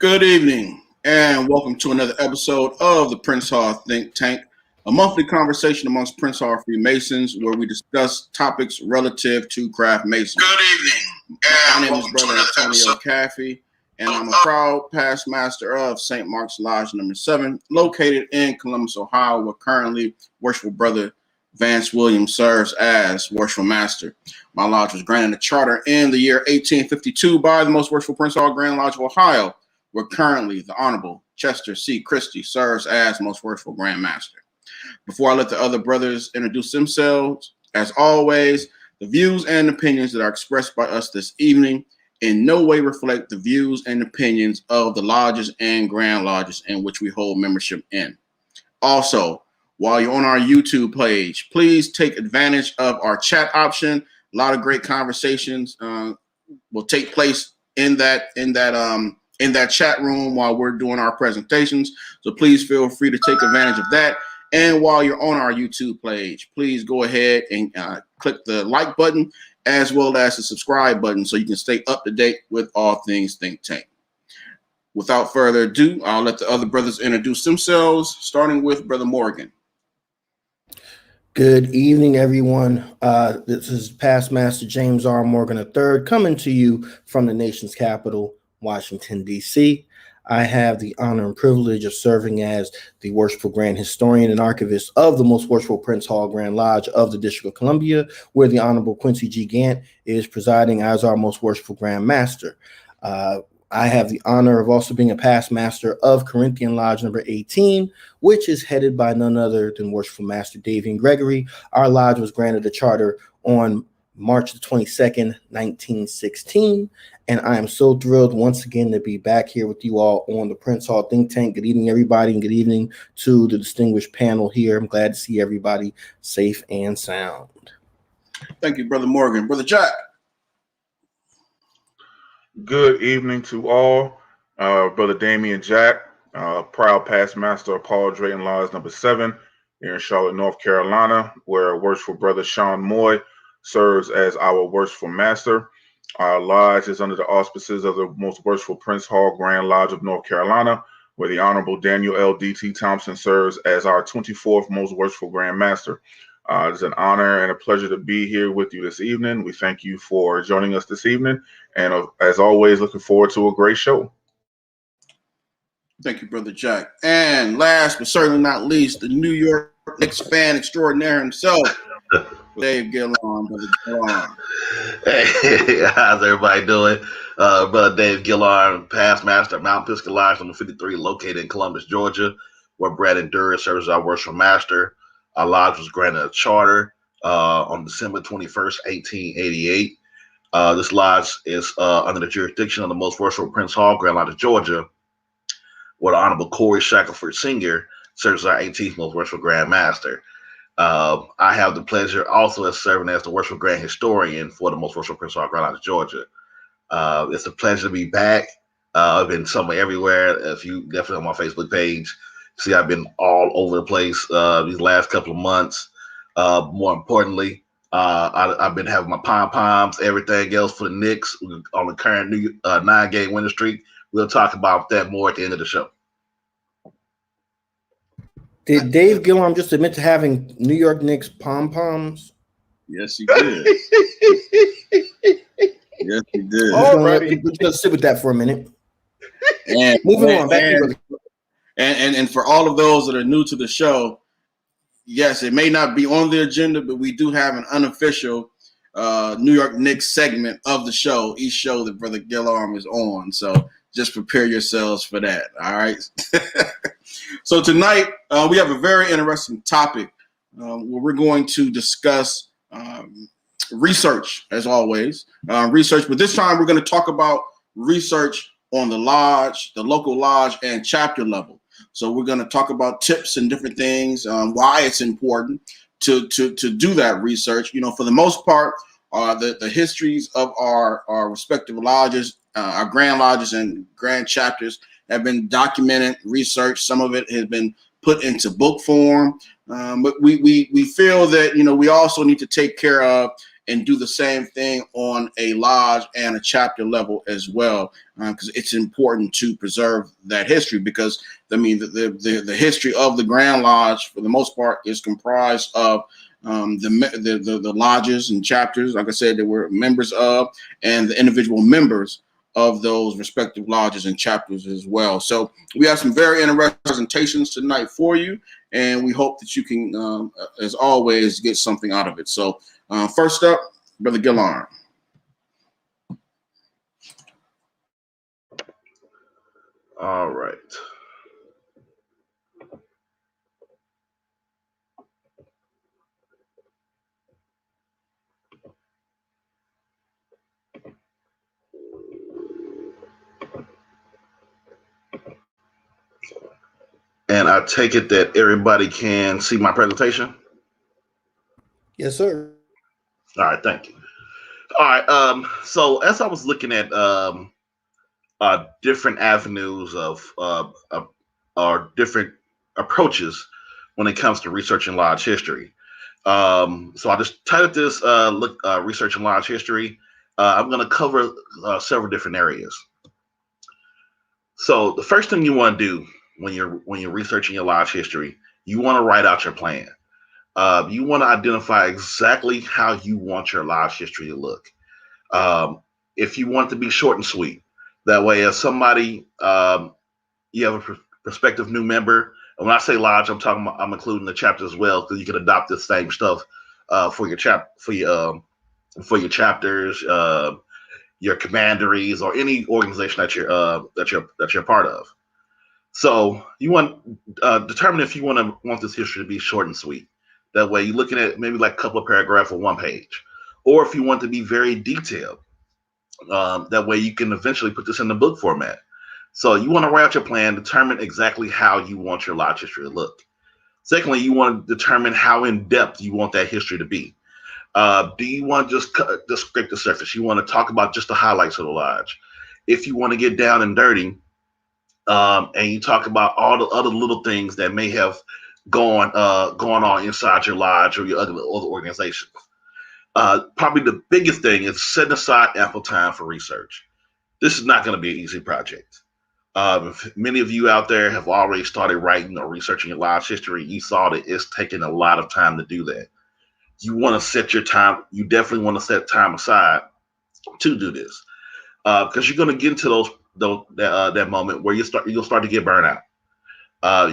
Good evening, and welcome to another episode of the Prince Hall Think Tank, a monthly conversation amongst Prince Hall Freemasons where we discuss topics relative to craft masonry. Good evening. My name is Brother Antonio Caffey, and I'm a proud past master of St. Mark's Lodge number 7, located in Columbus, Ohio, where currently Worshipful Brother Vance Williams serves as Worshipful Master. My lodge was granted a charter in the year 1852 by the Most Worshipful Prince Hall Grand Lodge of Ohio, where currently the Honorable Chester C. Christie serves as Most Worshipful Grand Master. Before I let the other brothers introduce themselves, as always, the views and opinions that are expressed by us this evening in no way reflect the views and opinions of the lodges and grand lodges in which we hold membership in. Also, while you're on our YouTube page, please take advantage of our chat option. A lot of great conversations will take place in that chat room while we're doing our presentations. So please feel free to take advantage of that. And while you're on our YouTube page, please go ahead and click the like button as well as the subscribe button so you can stay up to date with all things Think Tank. Without further ado, I'll let the other brothers introduce themselves, starting with Brother Morgan. Good evening, everyone. This is Past Master James R. Morgan III coming to you from the nation's capital, Washington, D.C. I have the honor and privilege of serving as the Worshipful Grand Historian and Archivist of the Most Worshipful Prince Hall Grand Lodge of the District of Columbia, where the Honorable Quincy G. Gant is presiding as our Most Worshipful Grand Master. I have the honor of also being a past master of Corinthian Lodge number 18, which is headed by none other than Worshipful Master Davian Gregory. Our lodge was granted a charter on March the 22nd, 1916, and I am so thrilled once again to be back here with you all on the Prince Hall Think Tank. Good evening, everybody, and good evening to the distinguished panel here. I'm glad to see everybody safe and sound. Thank you, Brother Morgan. Brother Jack. Good evening to all. Brother Damian Jack, proud past master of Paul Drayton Lodge number 7 here in Charlotte, North Carolina, where Worshipful Brother Sean Moy serves as our Worshipful Master. Our lodge is under the auspices of the Most Worshipful Prince Hall Grand Lodge of North Carolina, where the Honorable Daniel L. D.T. Thompson serves as our 24th Most Worshipful Grand Master. It's an honor and a pleasure to be here with you this evening. We thank you for joining us this evening. And as always, looking forward to a great show. Thank you, Brother Jack. And last but certainly not least, the New York Knicks fan extraordinaire himself, Dave Gillon. Brother Gillon. Hey, how's everybody doing? Brother Dave Gillon, past master of Mount Pisgah Lodge number 53, located in Columbus, Georgia, where Brandon Durr serves as our Worshipful Master. Our lodge was granted a charter on December 21st, 1888. This lodge is under the jurisdiction of the Most Worshipful Prince Hall Grand Lodge of Georgia, where the Honorable Corey Shackelford Sr. serves as our 18th Most Worshipful Grand Master. I have the pleasure also of serving as the Worshipful Grand Historian for the Most Worshipful Prince Hall Grand Lodge of Georgia. It's a pleasure to be back. I've been somewhere everywhere. If you definitely on my Facebook page, see I've been all over the place these last couple of months. More importantly, I've been having my pom-poms, everything else for the Knicks on the current 9-game winning streak. We'll talk about that more at the end of the show. Did Dave Gillum just admit to having New York Knicks pom-poms? Yes, he did. Yes, he did. We're just going to sit with that for a minute. And moving on back to and for all of those that are new to the show, yes, it may not be on the agenda, but we do have an unofficial New York Knicks segment of the show, each show that Brother Gillum is on. So just prepare yourselves for that. All right. So tonight we have a very interesting topic where we're going to discuss research, as always, research. But this time we're going to talk about research on the lodge, the local lodge and chapter level. So we're going to talk about tips and different things, why it's important to do that research. You know, for the most part, the histories of our respective lodges, our grand lodges and grand chapters have been documented, researched. Some of it has been put into book form, but we feel that, you know, we also need to take care of and do the same thing on a lodge and a chapter level as well, because it's important to preserve that history. Because I mean, the history of the Grand Lodge, for the most part, is comprised of the lodges and chapters, like I said, that we're members of, and the individual members of those respective lodges and chapters as well. So we have some very interesting presentations tonight for you, and we hope that you can, as always, get something out of it. So first up, Brother Gillard. All right. And I take it that everybody can see my presentation? Yes, sir. All right, thank you. All right, so as I was looking at different avenues of or different approaches when it comes to researching lodge history. So I just titled this researching lodge history. I'm going to cover several different areas. So the first thing you want to do when you're researching your lodge history, you want to write out your plan. You want to identify exactly how you want your lodge history to look. If you want to be short and sweet, that way, as somebody you have a prospective new member, and when I say lodge, I'm including the chapter as well, because you can adopt this same stuff for your chapters, your commanderies, or any organization that you're part of. So you want determine if you want this history to be short and sweet. That way, you're looking at maybe like a couple of paragraphs or one page, or if you want to be very detailed. That way, you can eventually put this in the book format. So you want to write out your plan, determine exactly how you want your lodge history to look. Secondly, you want to determine how in-depth you want that history to be. Do you want to just scrape the surface? You want to talk about just the highlights of the lodge. If you want to get down and dirty, and you talk about all the other little things that may have gone on inside your lodge or your other organizations. Probably the biggest thing is setting aside ample time for research. This is not going to be an easy project. Many of you out there have already started writing or researching your lodge history. You saw that it's taking a lot of time to do that. You want to set your time. You definitely want to set time aside to do this, because you're going to get into that moment where you'll start to get burnt out.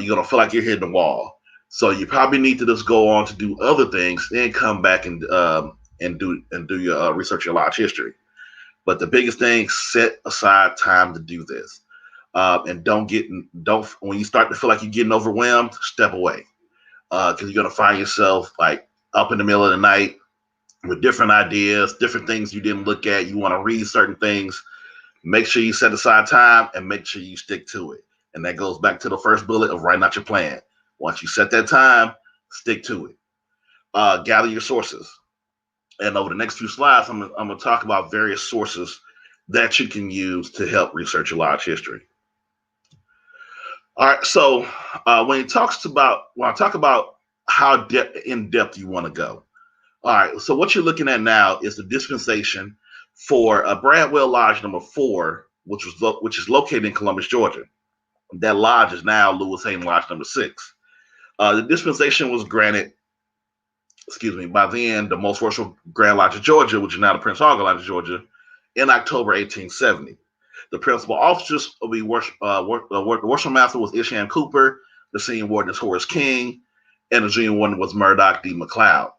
You're going to feel like you're hitting the wall. So you probably need to just go on to do other things, then come back and do your research your lodge history. But the biggest thing, set aside time to do this. And don't when you start to feel like you're getting overwhelmed, step away, because you're gonna find yourself like up in the middle of the night with different ideas, different things you didn't look at. You want to read certain things. Make sure you set aside time and make sure you stick to it. And that goes back to the first bullet of writing out your plan. Once you set that time, stick to it. Gather your sources. And over the next few slides, I'm gonna talk about various sources that you can use to help research your lodge history. All right, so when I talk about how in depth you want to go. All right, so what you're looking at now is the dispensation for Bradwell Lodge number 4, which is located in Columbus, Georgia. That lodge is now Lewis Hayden Lodge number 6. The dispensation was granted, by then the Most Worshipful Grand Lodge of Georgia, which is now the Prince Auger Lodge of Georgia, in October 1870. The principal officers will be the worship master was Isham Cooper, the senior warden is Horace King, and the junior warden was Murdoch D. McLeod.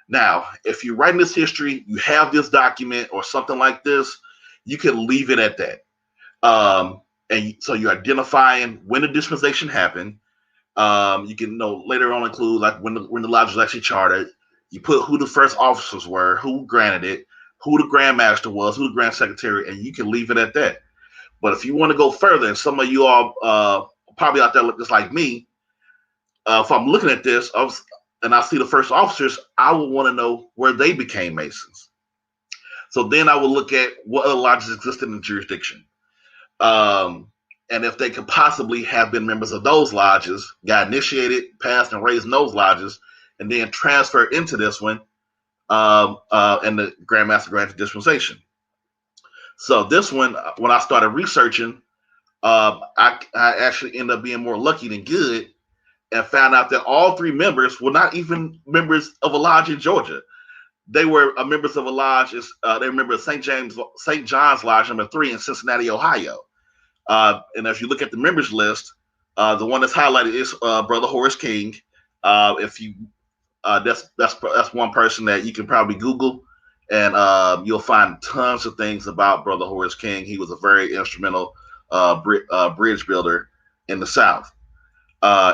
Now, if you're writing this history, you have this document or something like this, you can leave it at that. And so you're identifying when the dispensation happened. You can later on include like when the lodge was actually chartered. You put who the first officers were, who granted it, who the Grand Master was, who the Grand Secretary, and you can leave it at that. But if you want to go further, and some of you all probably out there look just like me, if I'm looking at this and I see the first officers, I would want to know where they became Masons. So then I will look at what other lodges existed in the jurisdiction. And if they could possibly have been members of those lodges, got initiated, passed, and raised in those lodges, and then transferred into this one, and the Grand Master granted dispensation. So this one, when I started researching, I actually ended up being more lucky than good, and found out that all three members were not even members of a lodge in Georgia. They were members of a lodge. They were members of St. John's Lodge number 3 in Cincinnati, Ohio. And if you look at the members list, the one that's highlighted is Brother Horace King. If you that's one person that you can probably Google, and you'll find tons of things about Brother Horace King. He was a very instrumental bridge builder in the South.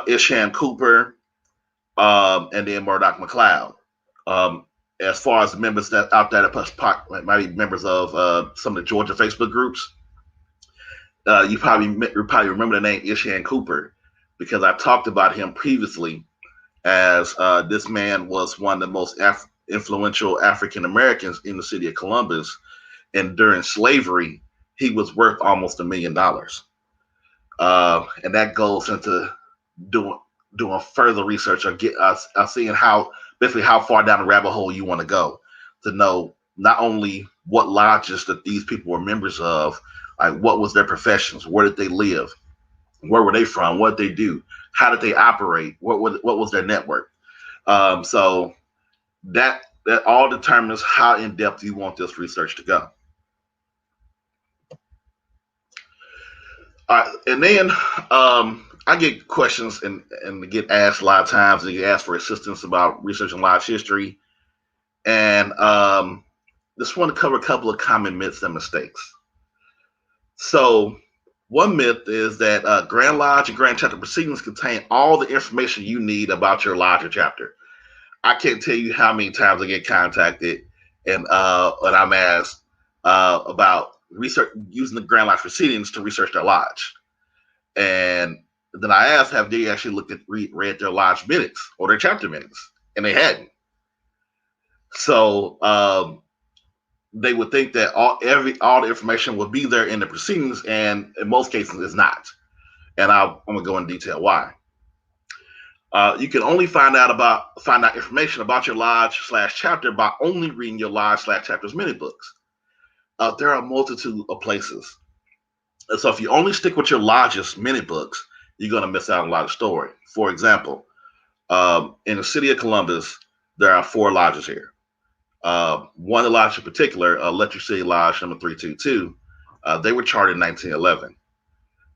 Ishan Cooper, and then Murdoch McLeod. As far as the members that out there that might be members of some of the Georgia Facebook groups, you probably remember the name Ishan Cooper, because I talked about him previously, as this man was one of the most influential African Americans in the city of Columbus, and during slavery, he was worth almost $1 million. And that goes into doing further research, or seeing basically how far down the rabbit hole you want to go to know not only what lodges that these people were members of, like what was their professions, where did they live, where were they from, what did they do, how did they operate, what was their network. So that all determines how in depth you want this research to go. All right, and then I get questions and get asked a lot of times, and get asked for assistance about researching lodge history. And just want to cover a couple of common myths and mistakes. So one myth is that Grand Lodge and Grand Chapter proceedings contain all the information you need about your lodge or chapter. I can't tell you how many times I get contacted and I'm asked about research using the Grand Lodge proceedings to research their lodge. And then I asked, have they actually read their lodge minutes or their chapter minutes? And they hadn't. So they would think that all the information would be there in the proceedings, and in most cases it's not. And I'm gonna go in detail why. You can only find out information about your lodge/chapter by only reading your lodge/chapter's minute books. There are a multitude of places. And so if you only stick with your lodge's minute books, you're going to miss out on a lot of story. For example, in the city of Columbus, there are 4 lodges here. One lodge in particular, Electric City Lodge number 322, they were chartered in 1911.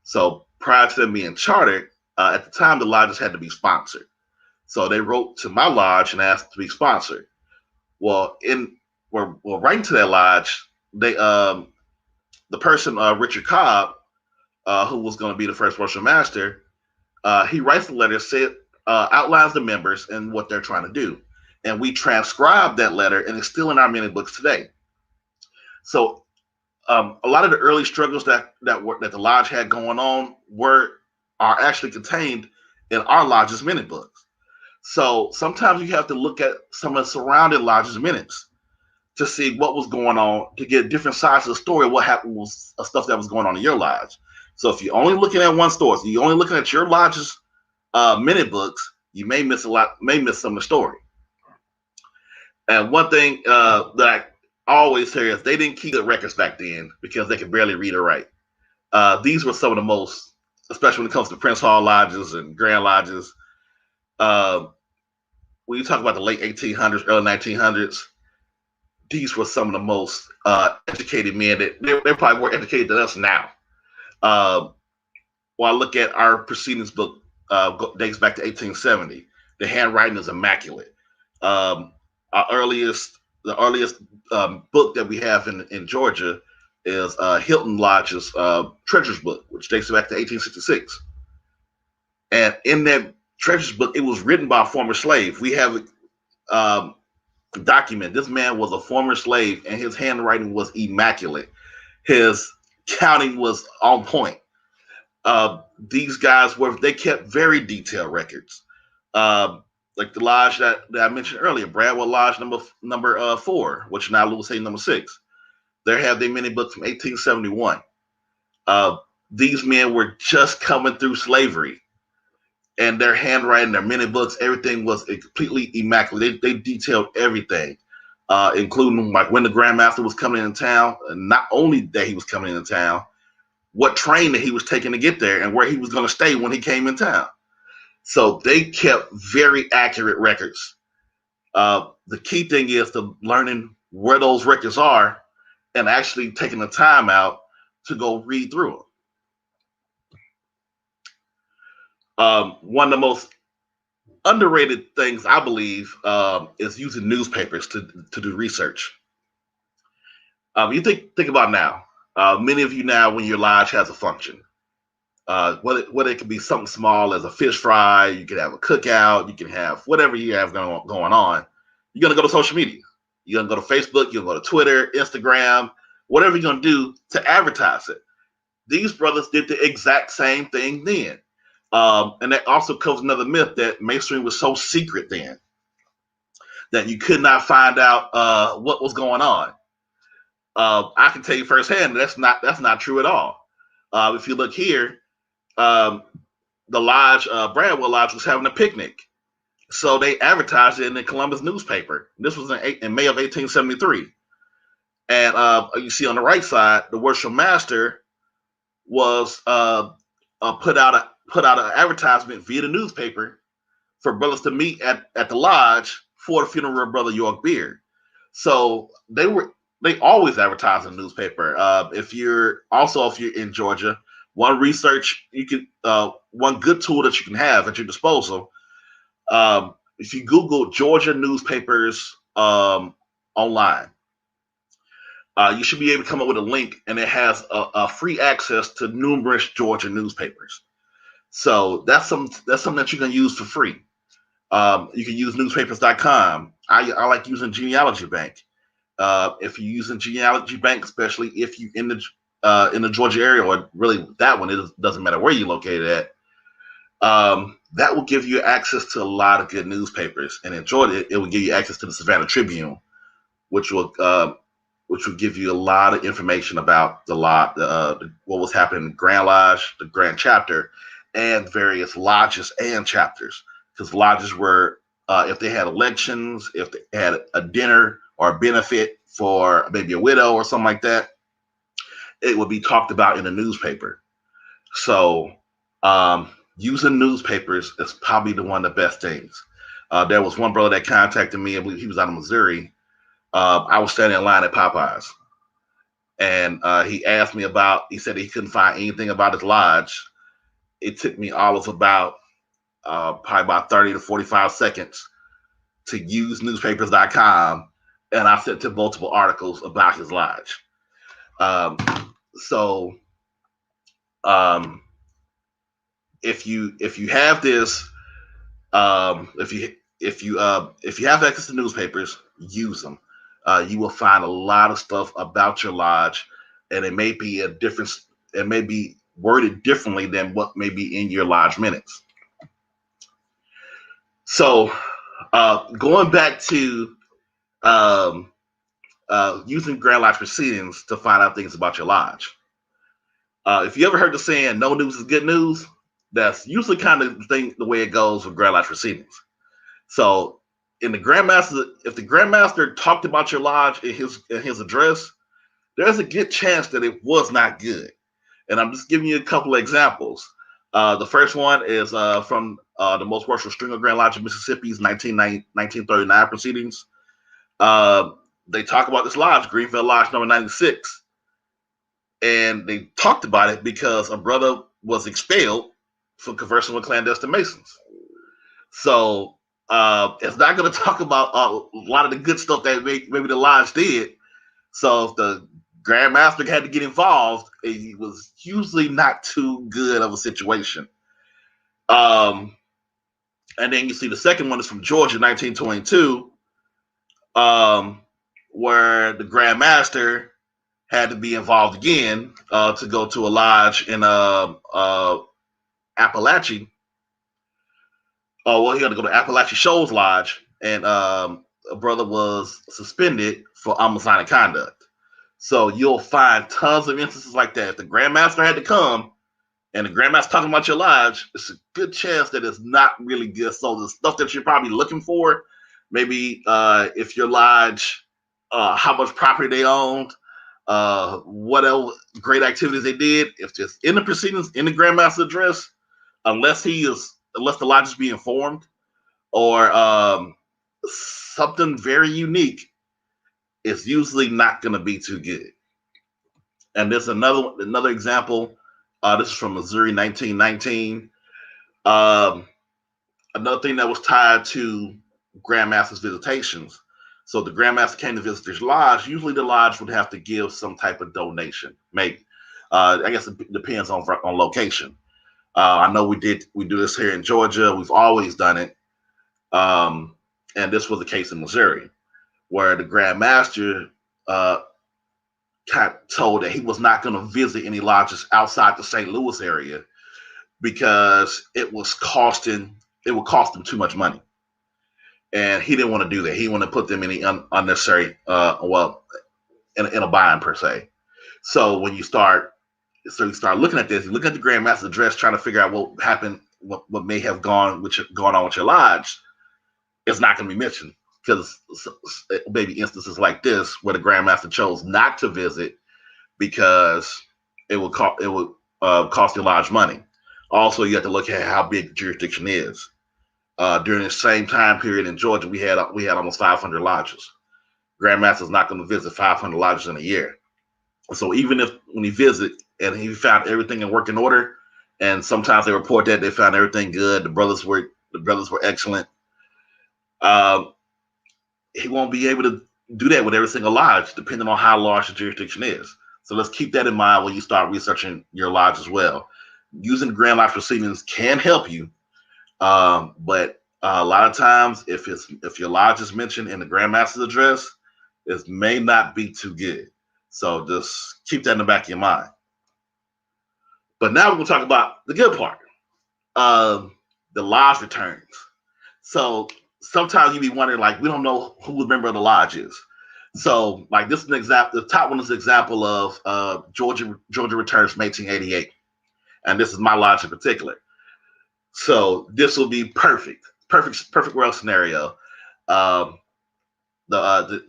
So prior to them being chartered, at the time, the lodges had to be sponsored. So they wrote to my lodge and asked to be sponsored. Well, writing to that lodge, the person, Richard Cobb, who was going to be the first worship master, he writes the letter, outlines the members and what they're trying to do. And we transcribed that letter, and it's still in our minute books today. So a lot of the early struggles that the lodge had going on are actually contained in our lodge's minute books. So sometimes you have to look at some of the surrounding lodges' minutes to see what was going on, to get different sides of the story, what happened was stuff that was going on in your lodge. So if you're only looking at one story, so you're only looking at your lodge's minute books, you may miss some of the story. And one thing that I always hear is they didn't keep good records back then because they could barely read or write. These were some of the most, especially when it comes to Prince Hall lodges and Grand lodges. When you talk about the late 1800s, early 1900s, these were some of the most educated men that they're probably more educated than us now. While I look at our proceedings book, dates back to 1870. The handwriting is immaculate. The earliest book that we have in Georgia is Hilton Lodge's Treasurer's Book, which dates back to 1866. And in that Treasurer's Book, it was written by a former slave. We have document. This man was a former slave, and his handwriting was immaculate. His counting was on point. These guys they kept very detailed records. Like the lodge that I mentioned earlier, Bradwell Lodge number 4, which now we'll say number 6. They have their minute book from 1871. These men were just coming through slavery, and their handwriting, their minute books, everything was completely immaculate. They detailed everything. including like when the Grandmaster was coming into town, and not only that he was coming into town, what train that he was taking to get there, and where he was going to stay when he came in town. So they kept very accurate records. The key thing is to learning where those records are and actually taking the time out to go read through them. One of the most underrated things, I believe, is using newspapers to do research. You think about now. Many of you now, when your lodge has a function, whether it could be something small as a fish fry, you could have a cookout, you can have whatever you have going on. You're gonna go to social media. You're gonna go to Facebook. You're gonna go to Twitter, Instagram, whatever you're gonna do to advertise it. These brothers did the exact same thing then. And that also covers another myth that Masonry was so secret then that you could not find out what was going on. I can tell you firsthand that's not true at all. If you look here, the lodge, Bradwell Lodge, was having a picnic, so they advertised it in the Columbus newspaper. This was in May of 1873, and you see on the right side, the worship master was put out an advertisement via the newspaper for brothers to meet at the lodge for the funeral of Brother York Beard. So they always advertise in the newspaper. If you're in Georgia, one good tool that you can have at your disposal, if you Google Georgia newspapers online, you should be able to come up with a link, and it has a free access to numerous Georgia newspapers. So that's something that you can use for free. You can use newspapers.com. I like using Genealogy Bank. If you're using Genealogy Bank, especially if you in the Georgia area, or really that one, it doesn't matter where you're located at. That will give you access to a lot of good newspapers. And in Georgia, it will give you access to the Savannah Tribune, which will give you a lot of information about what was happening in the Grand Lodge, the Grand Chapter, and various lodges and chapters. Because lodges were, if they had elections, if they had a dinner or a benefit for maybe a widow or something like that, it would be talked about in the newspaper. So using newspapers is probably one of the best things. There was one brother that contacted me, and he was out of Missouri. I was standing in line at Popeyes, and he said he couldn't find anything about his lodge. It took me all of probably about 30 to 45 seconds to use newspapers.com, and I sent to multiple articles about his lodge. If you have this, if you have access to newspapers, use them. You will find a lot of stuff about your lodge, and it may be worded differently than what may be in your lodge minutes. So, going back to using Grand Lodge proceedings to find out things about your lodge. If you ever heard the saying, "No news is good news," that's usually kind of the way it goes with Grand Lodge proceedings. So, if the Grandmaster talked about your lodge in his address, there's a good chance that it was not good. And I'm just giving you a couple of examples. The first one is from the Most Worshipful Stringer Grand Lodge of Mississippi's 1939 proceedings. They talk about this lodge, Greenville Lodge number 96. And they talked about it because a brother was expelled for conversing with clandestine Masons. So it's not going to talk about a lot of the good stuff that maybe the lodge did. So if the Grandmaster had to get involved, it was usually not too good of a situation. And then you see the second one is from Georgia, 1922, where the Grandmaster had to be involved again to go to a lodge in Appalachia. He had to go to Appalachia Shoals Lodge, and a brother was suspended for unmasonic conduct. So you'll find tons of instances like that. If the Grandmaster had to come, and the Grandmaster talking about your lodge, it's a good chance that it's not really good. So the stuff that you're probably looking for, maybe if your lodge how much property they owned, what else great activities they did. If just in the proceedings, in the Grand Master address, unless the lodge is being informed or something very unique, it's usually not going to be too good. And there's another example. This is from Missouri, 1919. Another thing that was tied to Grandmaster's visitations. So the Grandmaster came to visit his lodge. Usually the lodge would have to give some type of donation. Maybe. I guess it depends on location. I know we do this here in Georgia. We've always done it. And this was the case in Missouri, where the Grand Master got told that he was not going to visit any lodges outside the St. Louis area because it would cost him too much money. And he didn't want to do that. He didn't want to put them in any unnecessary, in a bind per se. So when you start looking at this, you look at the Grand Master's address, trying to figure out what happened, what may have gone on with your lodge. It's not going to be mentioned because maybe instances like this where the Grand Master chose not to visit because it would cost your lodge money. Also, you have to look at how big the jurisdiction is. During the same time period in Georgia, we had almost 500 lodges. Grand Master's not going to visit 500 lodges in a year. So even if when he visit and he found everything in working order, and sometimes they report that they found everything good, the brothers were excellent. He won't be able to do that with every single lodge, depending on how large the jurisdiction is. So let's keep that in mind when you start researching your lodge as well. Using the Grand Lodge proceedings can help you, but a lot of times, if your lodge is mentioned in the Grand Master's address, it may not be too good. So just keep that in the back of your mind. But now we're going to talk about the good part, the lodge returns. So sometimes you be wondering, like, we don't know who the member of the lodge is. So, like, this is an example. The top one is an example of Georgia returns from 1888, and this is my lodge in particular. So this will be perfect world scenario. The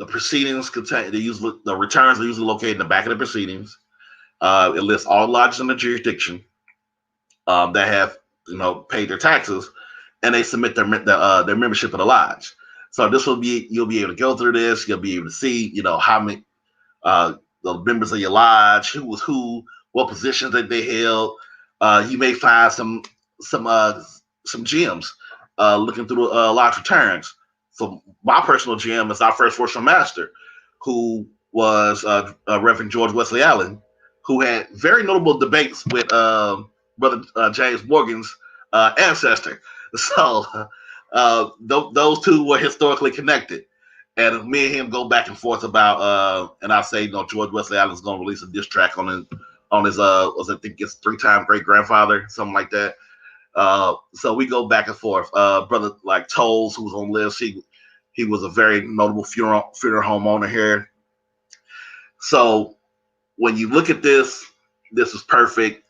proceedings contain the returns are usually located in the back of the proceedings. It lists all lodges in the jurisdiction that have paid their taxes, and they submit their membership of the lodge. So this will be you'll be able to go through this. You'll be able to see how many the members of your lodge, who was who, what positions that they held. You may find some gems looking through lodge returns. So my personal gem is our first worship master, who was Reverend George Wesley Allen, who had very notable debates with Brother James Morgan's ancestor. So those two were historically connected. And me and him go back and forth about, and I say, George Wesley Allen's going to release a diss track on his I think it's 3-time great grandfather, something like that. So we go back and forth. Brother like Tolles, who was on the list, he was a very notable funeral home owner here. So when you look at this is perfect.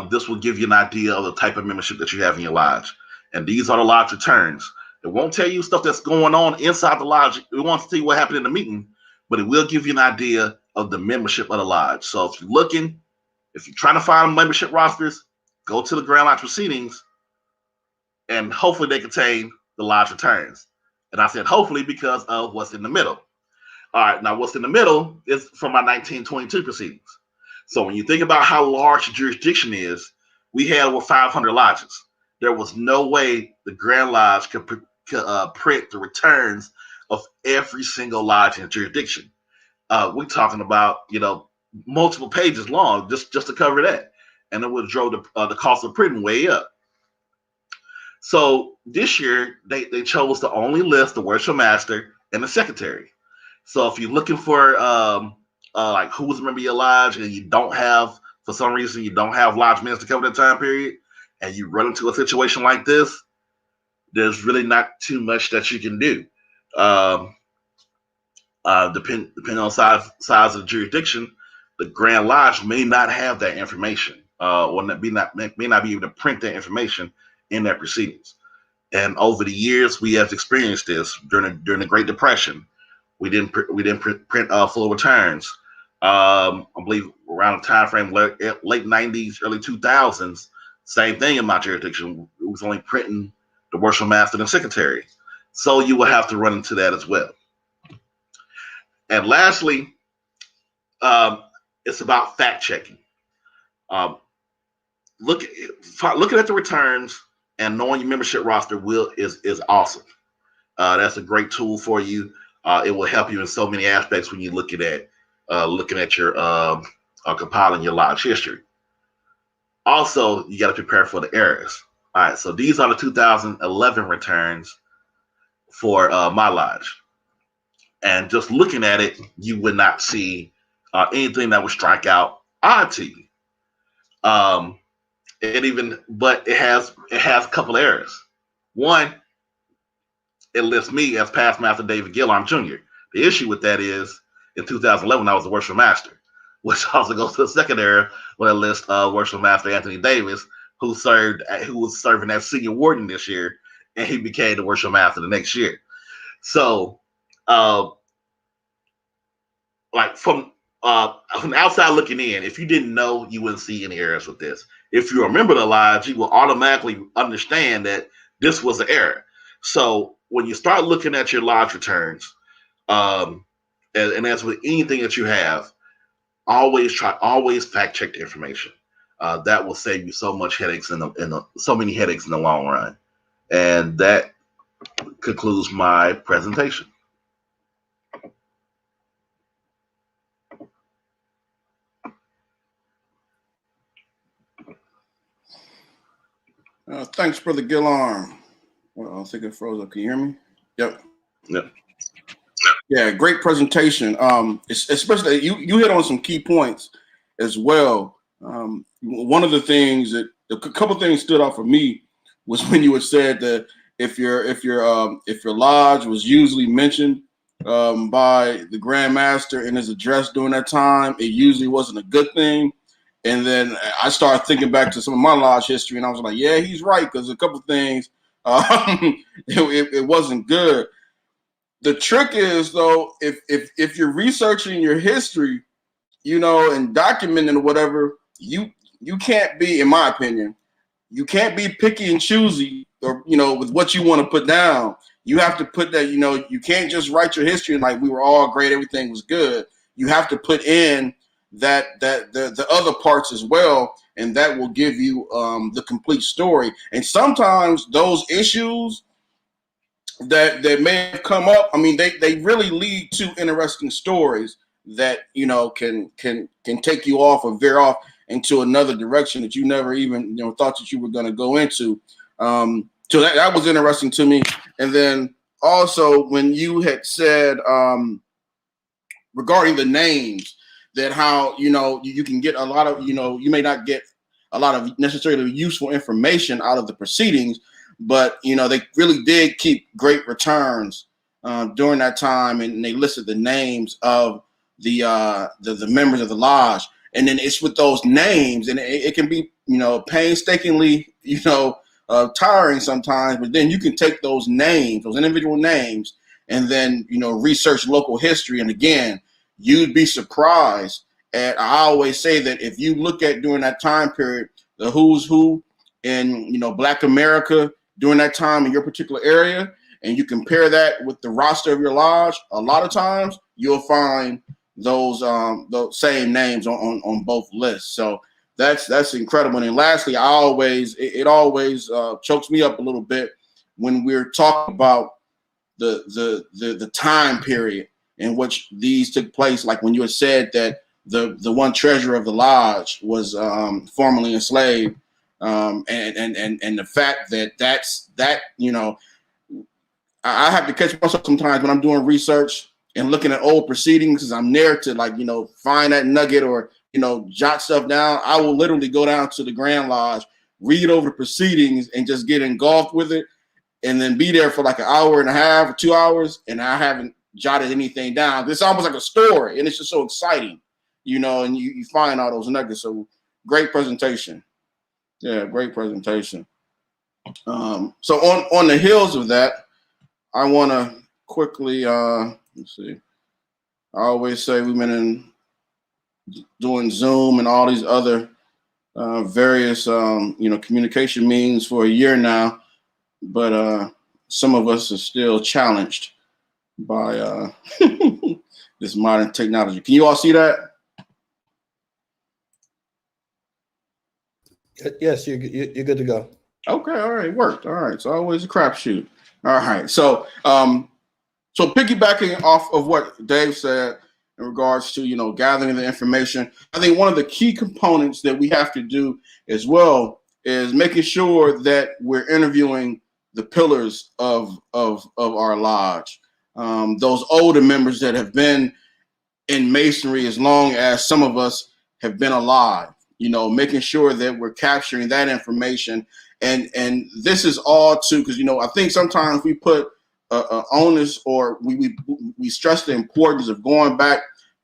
This will give you an idea of the type of membership that you have in your lodge. And these are the lodge returns. It won't tell you stuff that's going on inside the lodge. It won't tell you what happened in the meeting, but it will give you an idea of the membership of the lodge. So if you're trying to find membership rosters, go to the Grand Lodge proceedings, and hopefully they contain the lodge returns. And I said hopefully because of what's in the middle. All right, now what's in the middle is from my 1922 proceedings. So when you think about how large the jurisdiction is, we had over 500 lodges. There was no way the Grand Lodge could print the returns of every single lodge in the jurisdiction. We're talking about multiple pages long just to cover that, and it would drove the cost of printing way up. So this year they chose to only list the worship master and the secretary. So if you're looking for like who's a member of your lodge and for some reason you don't have lodge minutes to cover that time period, and you run into a situation like this, there's really not too much that you can do. Depending on size of the jurisdiction, the Grand Lodge may not have that information, or may not be able to print that information in their proceedings. And over the years, we have experienced this during the Great Depression, We didn't print full returns. I believe around the time frame late 90s, early 2000s. Same thing in my jurisdiction. It was only printing the worship master and secretary. So you will have to run into that as well. And lastly, it's about fact checking. Looking at the returns and knowing your membership roster is awesome. That's a great tool for you. It will help you in so many aspects when you're looking at your compiling your lodge history. Also, you got to prepare for the errors. All right, so these are the 2011 returns for my lodge. And just looking at it, you would not see anything that would strike out odd to you. But it has a couple errors. One, it lists me as past master David Gillard Jr. The issue with that is in 2011 I was the worship master, which also goes to the second error where it lists worship master Anthony Davis, who was serving as senior warden this year, and he became the worship master the next year. So, like from outside looking in, if you didn't know, you wouldn't see any errors with this. If you remember the lodge, you will automatically understand that this was an error. So when you start looking at your lodge returns, and as with anything that you have, always fact check the information. That will save you so many headaches in the long run. And that concludes my presentation. Thanks, Brother Gillard. Well, I think it froze up. Can you hear me? Yep. Yeah, great presentation. Especially you hit on some key points as well. One of the things that a couple things stood out for me was when you had said that if your lodge was usually mentioned by the Grand Master in his address during that time, it usually wasn't a good thing. And then I started thinking back to some of my lodge history, and I was like, yeah, he's right, because a couple things it wasn't good. The trick is, though, if you're researching your history, and documenting or whatever, you can't be, in my opinion, you can't be picky and choosy or, with what you want to put down. You have to put that, you can't just write your history and like we were all great, everything was good. You have to put in that the other parts as well, and that will give you the complete story. And sometimes those issues that may have come up, I mean, they really lead to interesting stories that can take you off or veer off into another direction that you never even thought that you were going to go into. So that was interesting to me. And then also when you had said regarding the names, that how you can get a lot of you may not get a lot of necessarily useful information out of the proceedings, but they really did keep great returns during that time, and they listed the names of the members of the lodge. And then it's with those names, and it can be painstakingly tiring sometimes, but then you can take those names, those individual names, and then research local history. And again, you'd be surprised at, I always say that if you look at during that time period, the who's who in Black America during that time in your particular area, and you compare that with the roster of your lodge, a lot of times you'll find those same names on both lists. So that's incredible. And lastly, it always chokes me up a little bit when we're talking about the time period in which these took place. Like when you had said that the one treasurer of the lodge was formerly enslaved, and the fact that I have to catch myself sometimes when I'm doing research and looking at old proceedings, because I'm there to find that nugget or jot stuff down. I will literally go down to the Grand Lodge, read over the proceedings, and just get engulfed with it, and then be there for like an hour and a half or 2 hours, and I haven't jotted anything down. It's almost like a story, and it's just so exciting, and you find all those nuggets. So great presentation. Yeah, great presentation. So on the heels of that, I want to quickly let's see. I always say we've been doing Zoom and all these other various communication means for a year now, but some of us are still challenged by this modern technology. Can you all see that? Yes, you're good to go. Okay, all right, it worked. All right, so always a crapshoot. All right, so piggybacking off of what Dave said in regards to gathering the information, I think one of the key components that we have to do as well is making sure that we're interviewing the pillars of our lodge, those older members that have been in masonry as long as some of us have been alive. Making sure that we're capturing that information, and this is all too because I think sometimes we put onus, or we stress the importance of going back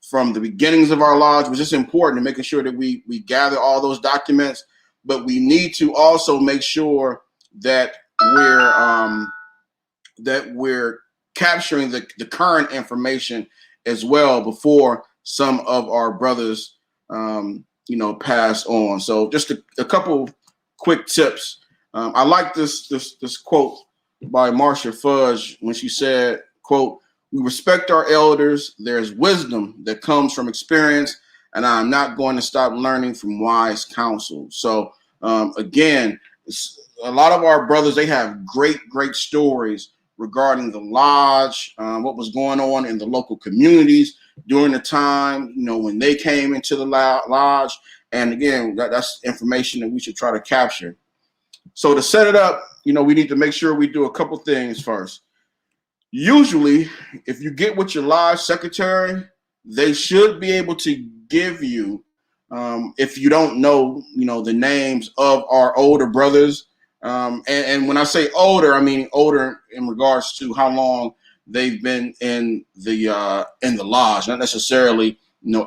from the beginnings of our lodge, which is important, and making sure that we gather all those documents. But we need to also make sure that we're capturing the current information as well before some of our brothers pass on. So just a couple quick tips. I like this quote by Marcia Fudge when she said, quote, "We respect our elders. There's wisdom that comes from experience, and I'm not going to stop learning from wise counsel." So again, a lot of our brothers, they have great stories regarding the lodge, what was going on in the local communities during the time, when they came into the lodge. And again, that's information that we should try to capture. So to set it up, we need to make sure we do a couple things first. Usually, if you get with your lodge secretary, they should be able to give you, if you don't know, the names of our older brothers. And when I say older, I mean older in regards to how long they've been in the lodge, not necessarily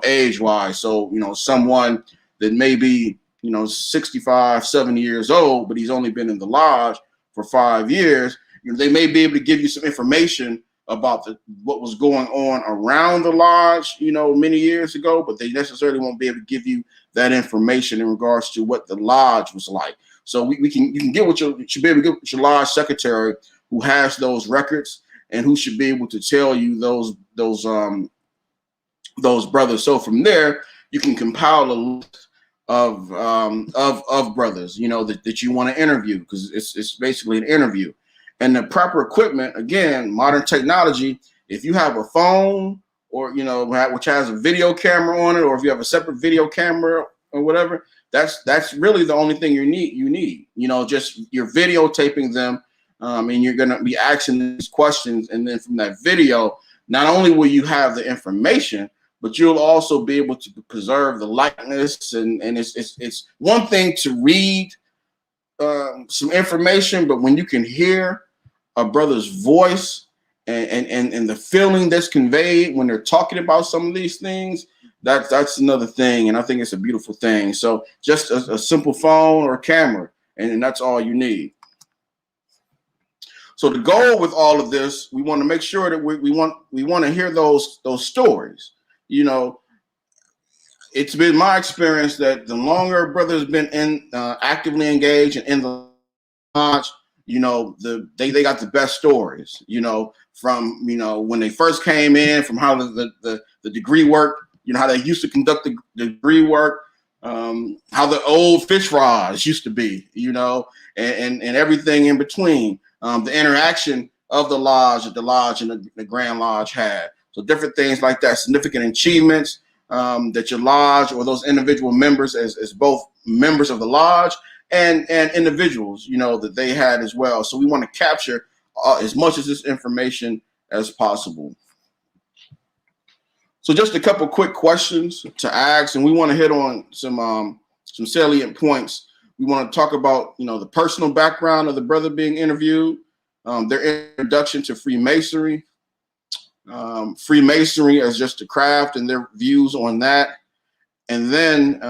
age wise. So someone that may be 65, 70 years old, but he's only been in the lodge for 5 years. They may be able to give you some information about what was going on around the lodge, many years ago, but they necessarily won't be able to give you that information in regards to what the lodge was like. So you can get what you should be able to get with your lodge secretary who has those records and who should be able to tell you those brothers. So from there, you can compile a list of brothers, that you want to interview, because it's basically an interview. And the proper equipment, again, modern technology, if you have a phone or, which has a video camera on it, or if you have a separate video camera or whatever, that's really the only thing you need, just you're videotaping them, and you're going to be asking these questions. And then from that video, not only will you have the information, but you'll also be able to preserve the likeness. And it's one thing to read some information, but when you can hear a brother's voice and the feeling that's conveyed when they're talking about some of these things, that's another thing. And I think it's a beautiful thing. So just a simple phone or camera, and that's all you need. So the goal with all of this, we want to make sure that we want to hear those stories. It's been my experience that the longer a brother has been actively engaged and in the lodge, they got the best stories, from, when they first came in, from how the degree worked, how they used to conduct the degree work, how the old fish rods used to be, and everything in between, the interaction of the lodge that the lodge and the Grand Lodge had. So different things like that, significant achievements that your lodge or those individual members as both members of the lodge and individuals, that they had as well. So we want to capture as much of this information as possible. So just a couple quick questions to ask, and we want to hit on some salient points. We want to talk about, the personal background of the brother being interviewed, their introduction to Freemasonry, Freemasonry as just a craft and their views on that, and then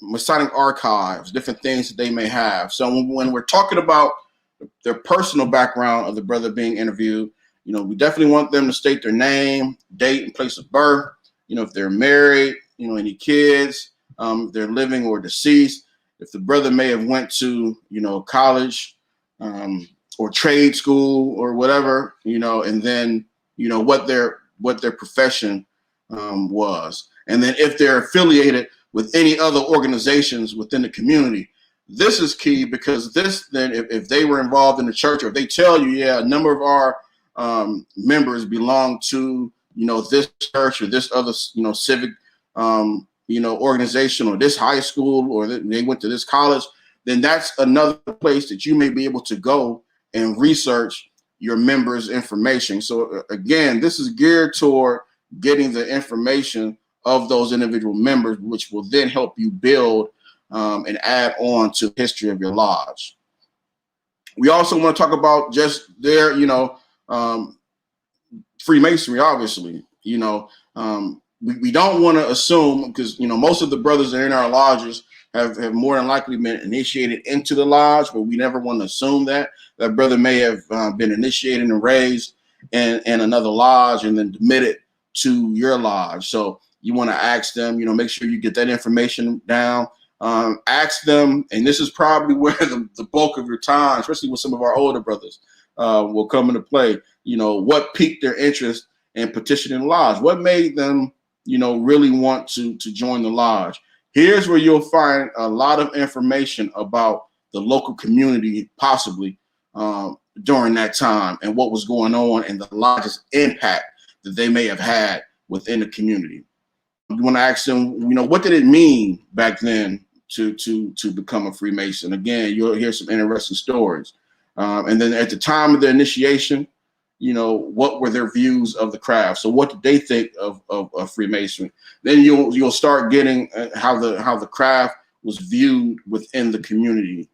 Masonic archives, different things that they may have. So when we're talking about their personal background of the brother being interviewed, we definitely want them to state their name, date, and place of birth. If they're married, any kids, if they're living or deceased. If the brother may have went to, college or trade school or whatever, and then, what their profession was. And then if they're affiliated with any other organizations within the community. This is key because then if they were involved in the church, or if they tell you, yeah, a number of our members belong to, this church or this other, civic, organization, or this high school, or they went to this college, then that's another place that you may be able to go and research your members' information. So again, this is geared toward getting the information of those individual members, which will then help you build and add on to the history of your lodge. We also want to talk about just their, Freemasonry, obviously. We don't want to assume, because, most of the brothers that are in our lodges have more than likely been initiated into the lodge, but we never want to assume that brother may have been initiated and raised in another lodge and then admitted to your lodge. So you want to ask them, make sure you get that information down. Ask them, and this is probably where the bulk of your time, especially with some of our older brothers, will come into play. What piqued their interest in petitioning the lodge? What made them, really want to join the lodge? Here's where you'll find a lot of information about the local community, possibly during that time, and what was going on, and the lodge's impact that they may have had within the community. You want to ask them, what did it mean back then to become a Freemason? Again, you'll hear some interesting stories. And then at the time of the initiation, what were their views of the craft? So what did they think of Freemasonry? Then you'll start getting how the craft was viewed within the community.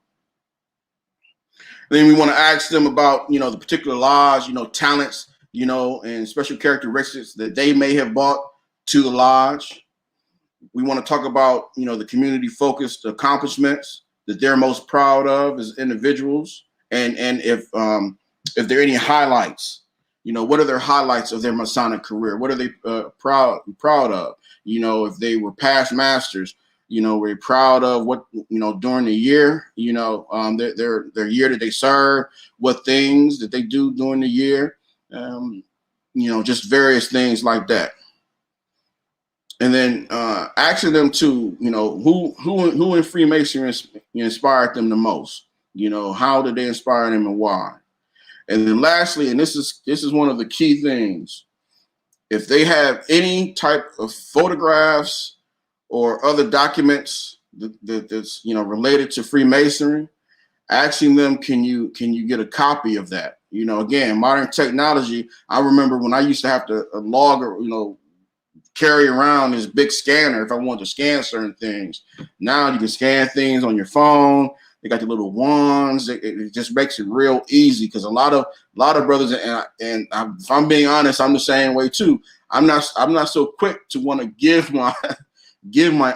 Then we want to ask them about, the particular lodge, talents, and special characteristics that they may have brought to the lodge. We want to talk about, the community-focused accomplishments that they're most proud of as individuals, and if there are any highlights, what are their highlights of their Masonic career? What are they proud of? If they were past masters, we're proud of what, during the year, their year that they serve, what things that they do during the year, just various things like that. And then asking them to, who in Freemasonry inspired them the most? How did they inspire them and why? And then lastly, and this is one of the key things, if they have any type of photographs or other documents that's related to Freemasonry, asking them, can you get a copy of that? Again, modern technology. I remember when I used to have to log or carry around this big scanner if I wanted to scan certain things. Now you can scan things on your phone. They got the little wands. It just makes it real easy, because a lot of brothers, and if I'm being honest, I'm the same way too. I'm not so quick to want to give my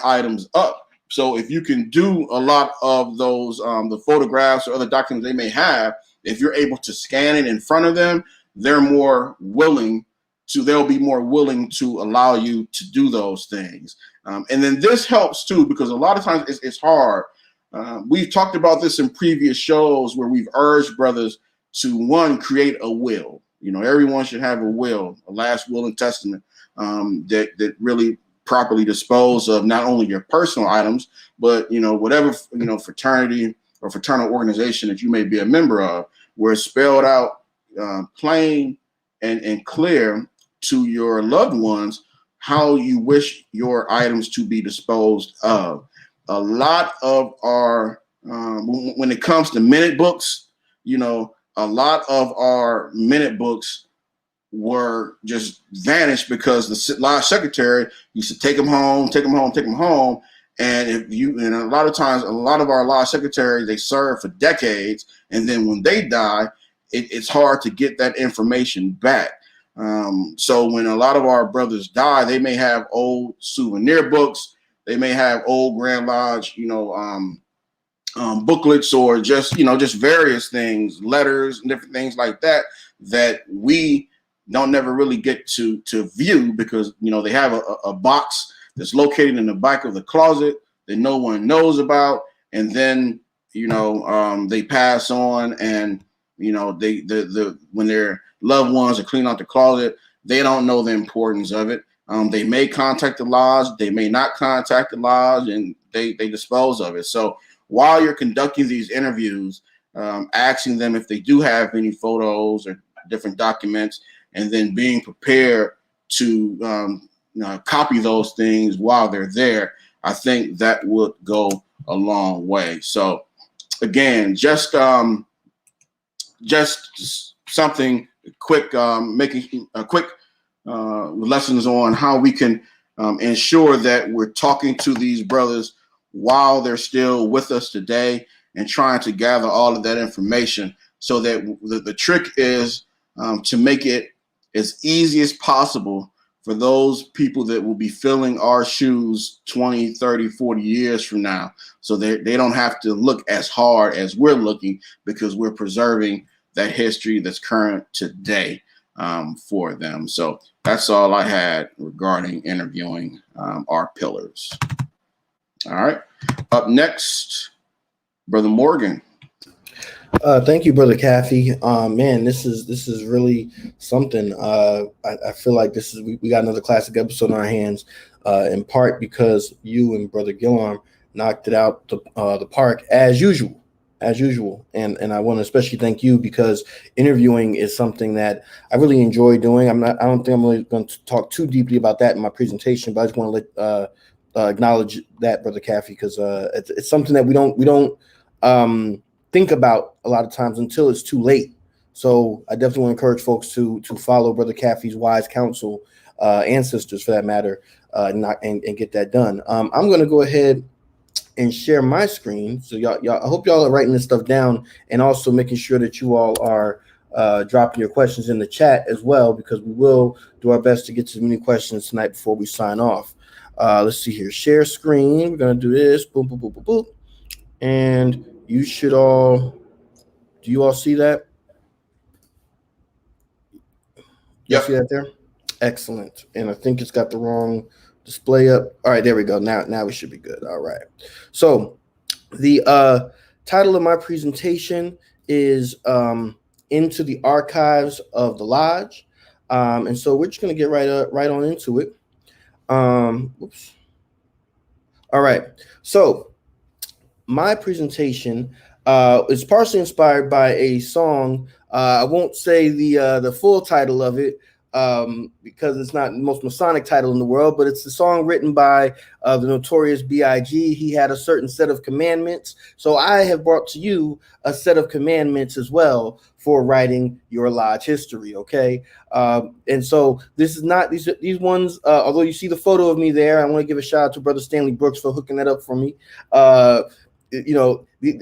items up. So if you can do a lot of those, the photographs or other documents they may have, if you're able to scan it in front of them, they'll be more willing to allow you to do those things. And then this helps too, because a lot of times it's hard. We've talked about this in previous shows where we've urged brothers to, create a will. Everyone should have a will, a last will and testament, that really properly dispose of not only your personal items, but, whatever, fraternity or fraternal organization that you may be a member of, where it's spelled out plain and clear to your loved ones how you wish your items to be disposed of. A lot of our, when it comes to minute books, a lot of our minute books were just vanished because the lodge secretary used to take them home. And a lot of times, a lot of our lodge secretaries, they serve for decades. And then when they die, it's hard to get that information back. So when a lot of our brothers die, they may have old souvenir books. They may have old Grand Lodge, booklets or just just various things, letters and different things like that that we don't never really get to view because they have a box that's located in the back of the closet that no one knows about, and then they pass on, and they when their loved ones are cleaning out the closet, they don't know the importance of it. They may contact the lodge, they may not contact the lodge, and they dispose of it. So while you're conducting these interviews, asking them if they do have any photos or different documents, and then being prepared to copy those things while they're there, I think that would go a long way. So again, just something quick, making a quick lessons on how we can ensure that we're talking to these brothers while they're still with us today and trying to gather all of that information, so that the trick is to make it as easy as possible for those people that will be filling our shoes 20, 30, 40 years from now, so they don't have to look as hard as we're looking, because we're preserving that history that's current today for them. So that's all I had regarding interviewing our pillars. All right. Up next, Brother Morgan. Thank you, Brother Caffey. Man, this is really something. I feel like we got another classic episode on our hands, in part because you and Brother Gillarm knocked it out the park as usual. And I want to especially thank you, because interviewing is something that I really enjoy doing. I don't think I'm really going to talk too deeply about that in my presentation, but I just want to acknowledge that, Brother Caffey, because it's something that we don't think about a lot of times until it's too late. So I definitely want to encourage folks to follow Brother Caffey's wise counsel, ancestors for that matter, and get that done. I'm going to go ahead and share my screen. So y'all, I hope y'all are writing this stuff down, and also making sure that you all are dropping your questions in the chat as well, because we will do our best to get to as many questions tonight before we sign off. Let's see here. Share screen. We're going to do this. Boom, boom, boom, boom, boom. And you should all, do you all see that? You see that there? Excellent. And I think it's got the wrong display up. All right, there we go. Now we should be good. All right. So the title of my presentation is Into the Archives of the Lodge. And so we're just going to get right on into it. Oops. All right. So my presentation is partially inspired by a song. I won't say the full title of it because it's not the most Masonic title in the world, but it's the song written by the notorious B.I.G. He had a certain set of commandments. So I have brought to you a set of commandments as well for writing your lodge history, okay? And so this is not, these ones, although you see the photo of me there, I want to give a shout out to Brother Stanley Brooks for hooking that up for me.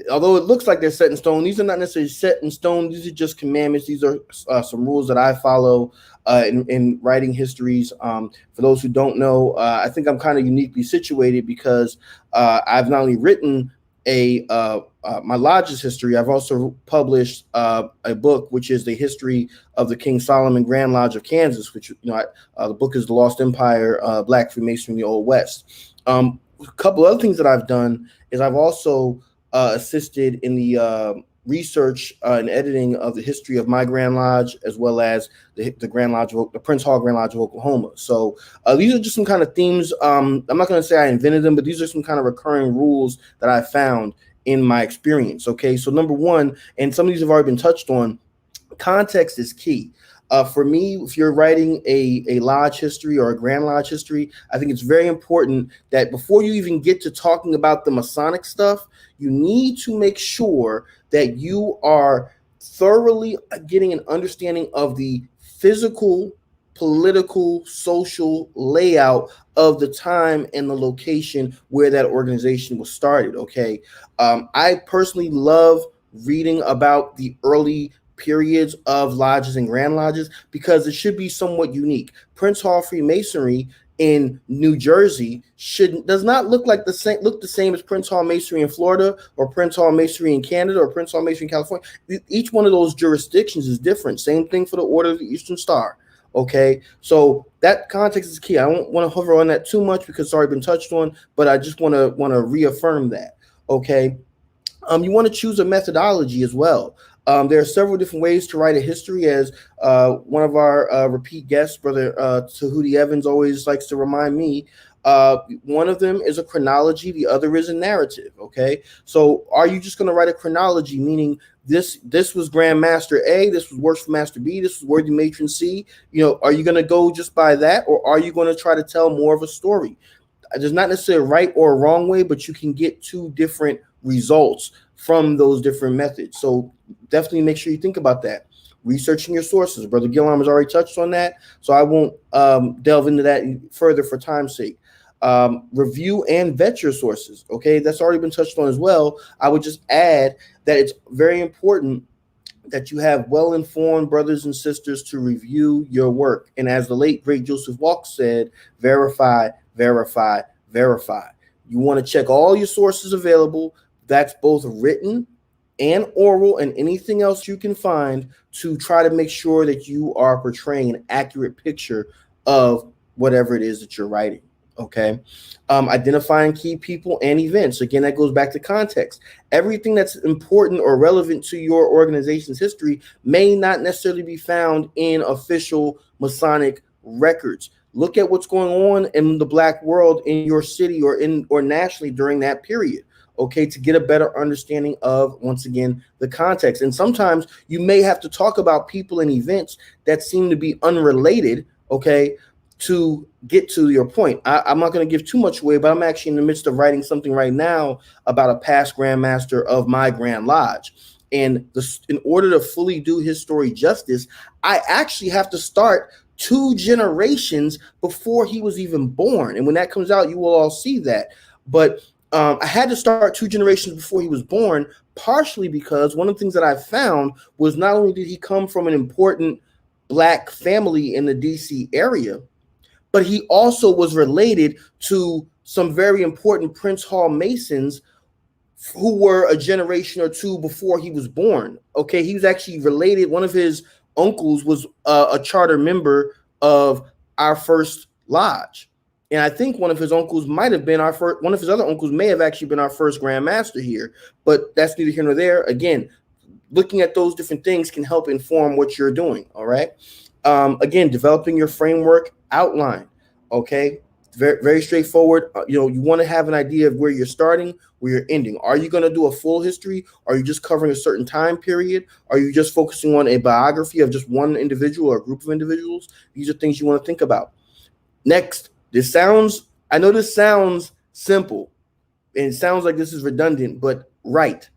Although it looks like they're set in stone, these are not necessarily set in stone. These are just commandments. These are some rules that I follow in writing histories. For those who don't know, I think I'm kind of uniquely situated because I've not only written my lodge's history, I've also published a book, which is the history of the King Solomon Grand Lodge of Kansas, which the book is The Lost Empire, Black Freemasonry in the Old West. A couple other things that I've done is I've also assisted in the research and editing of the history of my Grand Lodge, as well as the Grand Lodge, the Prince Hall Grand Lodge of Oklahoma. So these are just some kind of themes. I'm not going to say I invented them, but these are some kind of recurring rules that I found in my experience. Okay, so number one, and some of these have already been touched on, context is key. For me, if you're writing a lodge history or a Grand Lodge history, I think it's very important that before you even get to talking about the Masonic stuff, you need to make sure that you are thoroughly getting an understanding of the physical, political, social layout of the time and the location where that organization was started, okay? I personally love reading about the early periods of lodges and Grand Lodges because it should be somewhat unique. Prince Hall Freemasonry in New Jersey does not look the same as Prince Hall Masonry in Florida or Prince Hall Masonry in Canada or Prince Hall Masonry in California. Each one of those jurisdictions is different. Same thing for the Order of the Eastern Star. Okay, so that context is key. I don't want to hover on that too much because it's already been touched on, but I just want to reaffirm that. Okay, you want to choose a methodology as well. There are several different ways to write a history, as one of our repeat guests, Brother Tahuti Evans, always likes to remind me. One of them is a chronology, the other is a narrative. Okay, so are you just going to write a chronology, meaning this was Grand Master A, this was Worshipful Master B, this was Worthy Matron C? Are you going to go just by that, or are you going to try to tell more of a story? There's not necessarily a right or a wrong way, but you can get two different results from those different methods. So definitely make sure you think about that. Researching your sources. Brother Gillarm has already touched on that, so I won't delve into that further for time's sake. Review and vet your sources. Okay, that's already been touched on as well. I would just add that it's very important that you have well-informed brothers and sisters to review your work. And as the late, great Joseph Walk said, verify, verify, verify. You want to check all your sources available. That's both written and oral and anything else you can find to try to make sure that you are portraying an accurate picture of whatever it is that you're writing. Okay. Identifying key people and events. Again, that goes back to context. Everything that's important or relevant to your organization's history may not necessarily be found in official Masonic records. Look at what's going on in the Black world in your city or nationally during that period. Okay, to get a better understanding of, once again, the context. And sometimes you may have to talk about people and events that seem to be unrelated, okay, to get to your point. I'm not going to give too much away, but I'm actually in the midst of writing something right now about a past Grand Master of my Grand Lodge. And in order to fully do his story justice, I actually have to start 2 generations before he was even born. And when that comes out, you will all see that. But I had to start 2 generations before he was born, partially because one of the things that I found was not only did he come from an important Black family in the DC area, but he also was related to some very important Prince Hall Masons who were a generation or 2 before he was born. Okay, he was actually related. One of his uncles was a charter member of our first lodge. And I think one of his uncles might have been one of his other uncles may have actually been our first Grand Master here, but that's neither here nor there. Again, looking at those different things can help inform what you're doing. All right. Again, developing your framework outline. Okay. Very, very straightforward. You want to have an idea of where you're starting, where you're ending. Are you going to do a full history? Are you just covering a certain time period? Are you just focusing on a biography of just one individual or a group of individuals? These are things you want to think about. Next, I know this sounds simple and it sounds like this is redundant, but right.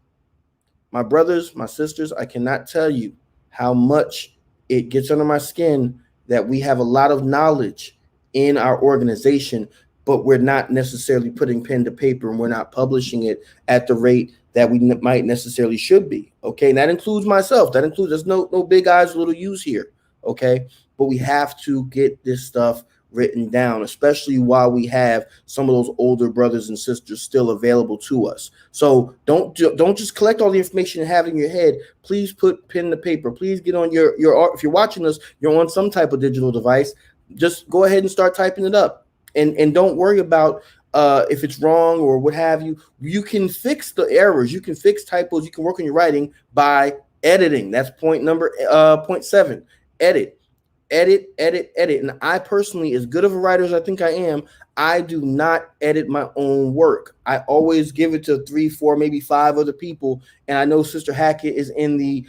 My brothers, my sisters, I cannot tell you how much it gets under my skin that we have a lot of knowledge in our organization, but we're not necessarily putting pen to paper and we're not publishing it at the rate that we might necessarily should be. Okay. And that includes myself. There's no big eyes, little U's here. Okay. But we have to get this stuff written down, especially while we have some of those older brothers and sisters still available to us. So don't just collect all the information and have it in your head. Please put pen to paper. Please get on your if you're watching us, you're on some type of digital device. Just go ahead and start typing it up, and don't worry about if it's wrong or what have you. You can fix the errors. You can fix typos. You can work on your writing by editing. That's point 7. Edit. And I personally, as good of a writer as I think I am, I do not edit my own work. I always give it to 3, 4, maybe 5 other people. And I know Sister Hackett is in the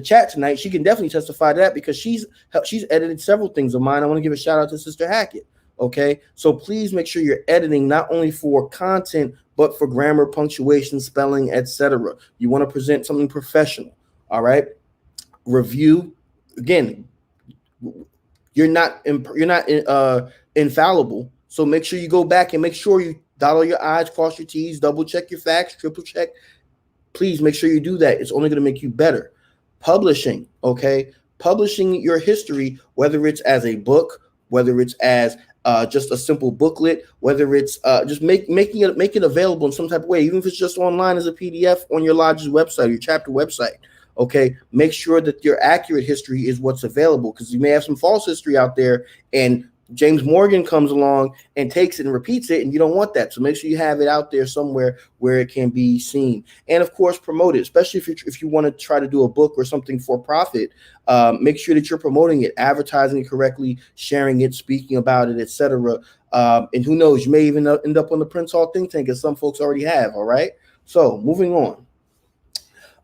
chat tonight. She can definitely testify to that because she's edited several things of mine. I want to give a shout out to Sister Hackett. Okay, so please make sure you're editing not only for content but for grammar, punctuation, spelling, etc. You want to present something professional. All right. Review again. You're not infallible. So make sure you go back and make sure you dot all your I's, cross your T's, double check your facts, triple check. Please make sure you do that. It's only going to make you better. Publishing, okay? Publishing your history, whether it's as a book, whether it's as just a simple booklet, whether it's just make it available in some type of way, even if it's just online as a PDF on your lodge's website, your chapter website. Okay, make sure that your accurate history is what's available, because you may have some false history out there, and James Morgan comes along and takes it and repeats it, and you don't want that. So make sure you have it out there somewhere where it can be seen, and of course promote it, especially if you want to try to do a book or something for profit. Make sure that you're promoting it, advertising it correctly, sharing it, speaking about it, etc. And who knows, you may even end up on the Prince Hall think tank, as some folks already have. All right, so moving on.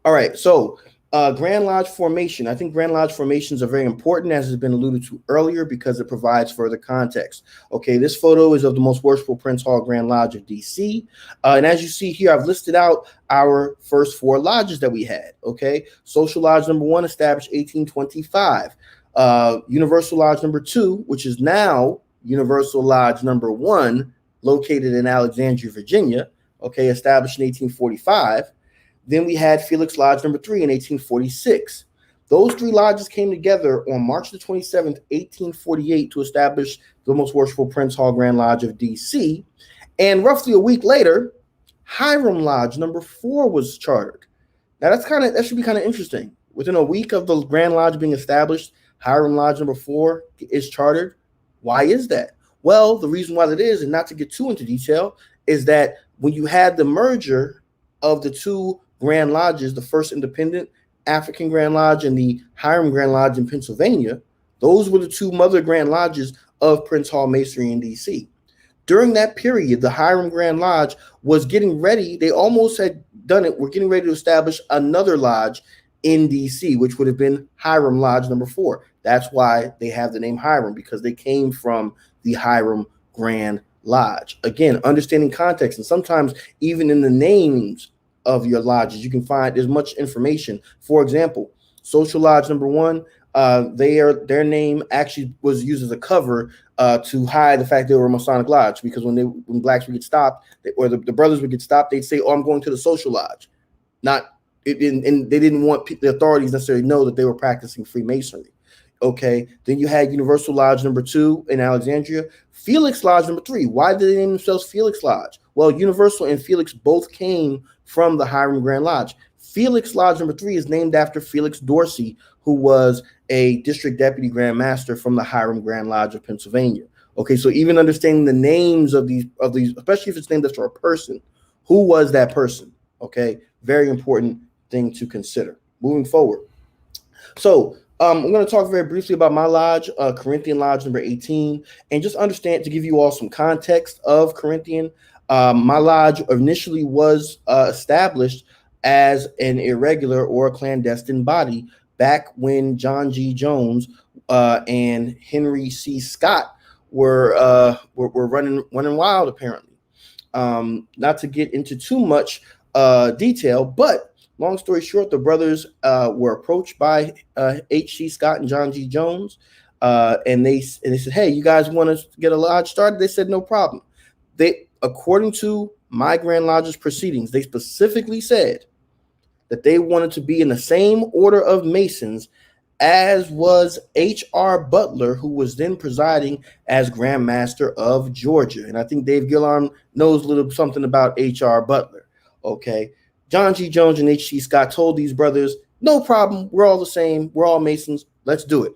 All right, so Grand Lodge formation. I think Grand Lodge formations are very important, as has been alluded to earlier, because it provides further context. Okay, this photo is of the Most Worshipful Prince Hall Grand Lodge of DC. And as you see here, I've listed out our first 4 lodges that we had. Okay, Social Lodge number 1, established 1825. Universal Lodge number 2, which is now Universal Lodge number 1, located in Alexandria, Virginia. Okay, established in 1845. Then we had Felix Lodge number 3 in 1846. Those 3 lodges came together on March the 27th, 1848, to establish the Most Worshipful Prince Hall Grand Lodge of DC. And roughly a week later, Hiram Lodge number 4 was chartered. Now that should be kind of interesting. Within a week of the Grand Lodge being established, Hiram Lodge number 4 is chartered. Why is that? Well, the reason why that is, and not to get too into detail, is that when you had the merger of the 2 Grand Lodges, the first independent African Grand Lodge and the Hiram Grand Lodge in Pennsylvania, those were the 2 mother Grand Lodges of Prince Hall Masonry in DC. During that period, the Hiram Grand Lodge was getting ready. They almost had done it. We're getting ready to establish another lodge in DC, which would have been Hiram Lodge number 4. That's why they have the name Hiram, because they came from the Hiram Grand Lodge. Again, understanding context, and sometimes even in the names of your lodges, you can find there's much information. For example, Social Lodge number 1, their name actually was used as a cover to hide the fact they were a Masonic lodge, because when blacks would get stopped, or the brothers would get stopped, they'd say, "Oh, I'm going to the Social Lodge," and they didn't want the authorities necessarily know that they were practicing Freemasonry. Okay, then you had Universal Lodge number 2 in Alexandria. Felix Lodge number 3. Why did they name themselves Felix Lodge? Well, Universal and Felix both came from the Hiram Grand Lodge. Felix Lodge number 3 is named after Felix Dorsey, who was a district deputy Grand Master from the Hiram Grand Lodge of Pennsylvania. Okay, so even understanding the names of these, especially if it's named after a person, who was that person? Okay, very important thing to consider. Moving forward. So I'm going to talk very briefly about my lodge, Corinthian Lodge number 18, and just understand, to give you all some context of Corinthian. My lodge initially was established as an irregular or a clandestine body back when John G. Jones and Henry C. Scott were running wild, apparently. Not to get into too much detail, but long story short, the brothers were approached by H.C. Scott and John G. Jones, and they said, "Hey, you guys want to get a lodge started?" They said, "No problem." According to my Grand Lodge's proceedings, they specifically said that they wanted to be in the same order of Masons as was H.R. Butler, who was then presiding as Grand Master of Georgia. And I think Dave Gillarm knows a little something about H.R. Butler. Okay. John G. Jones and H.C. Scott told these brothers, "No problem. We're all the same. We're all Masons. Let's do it."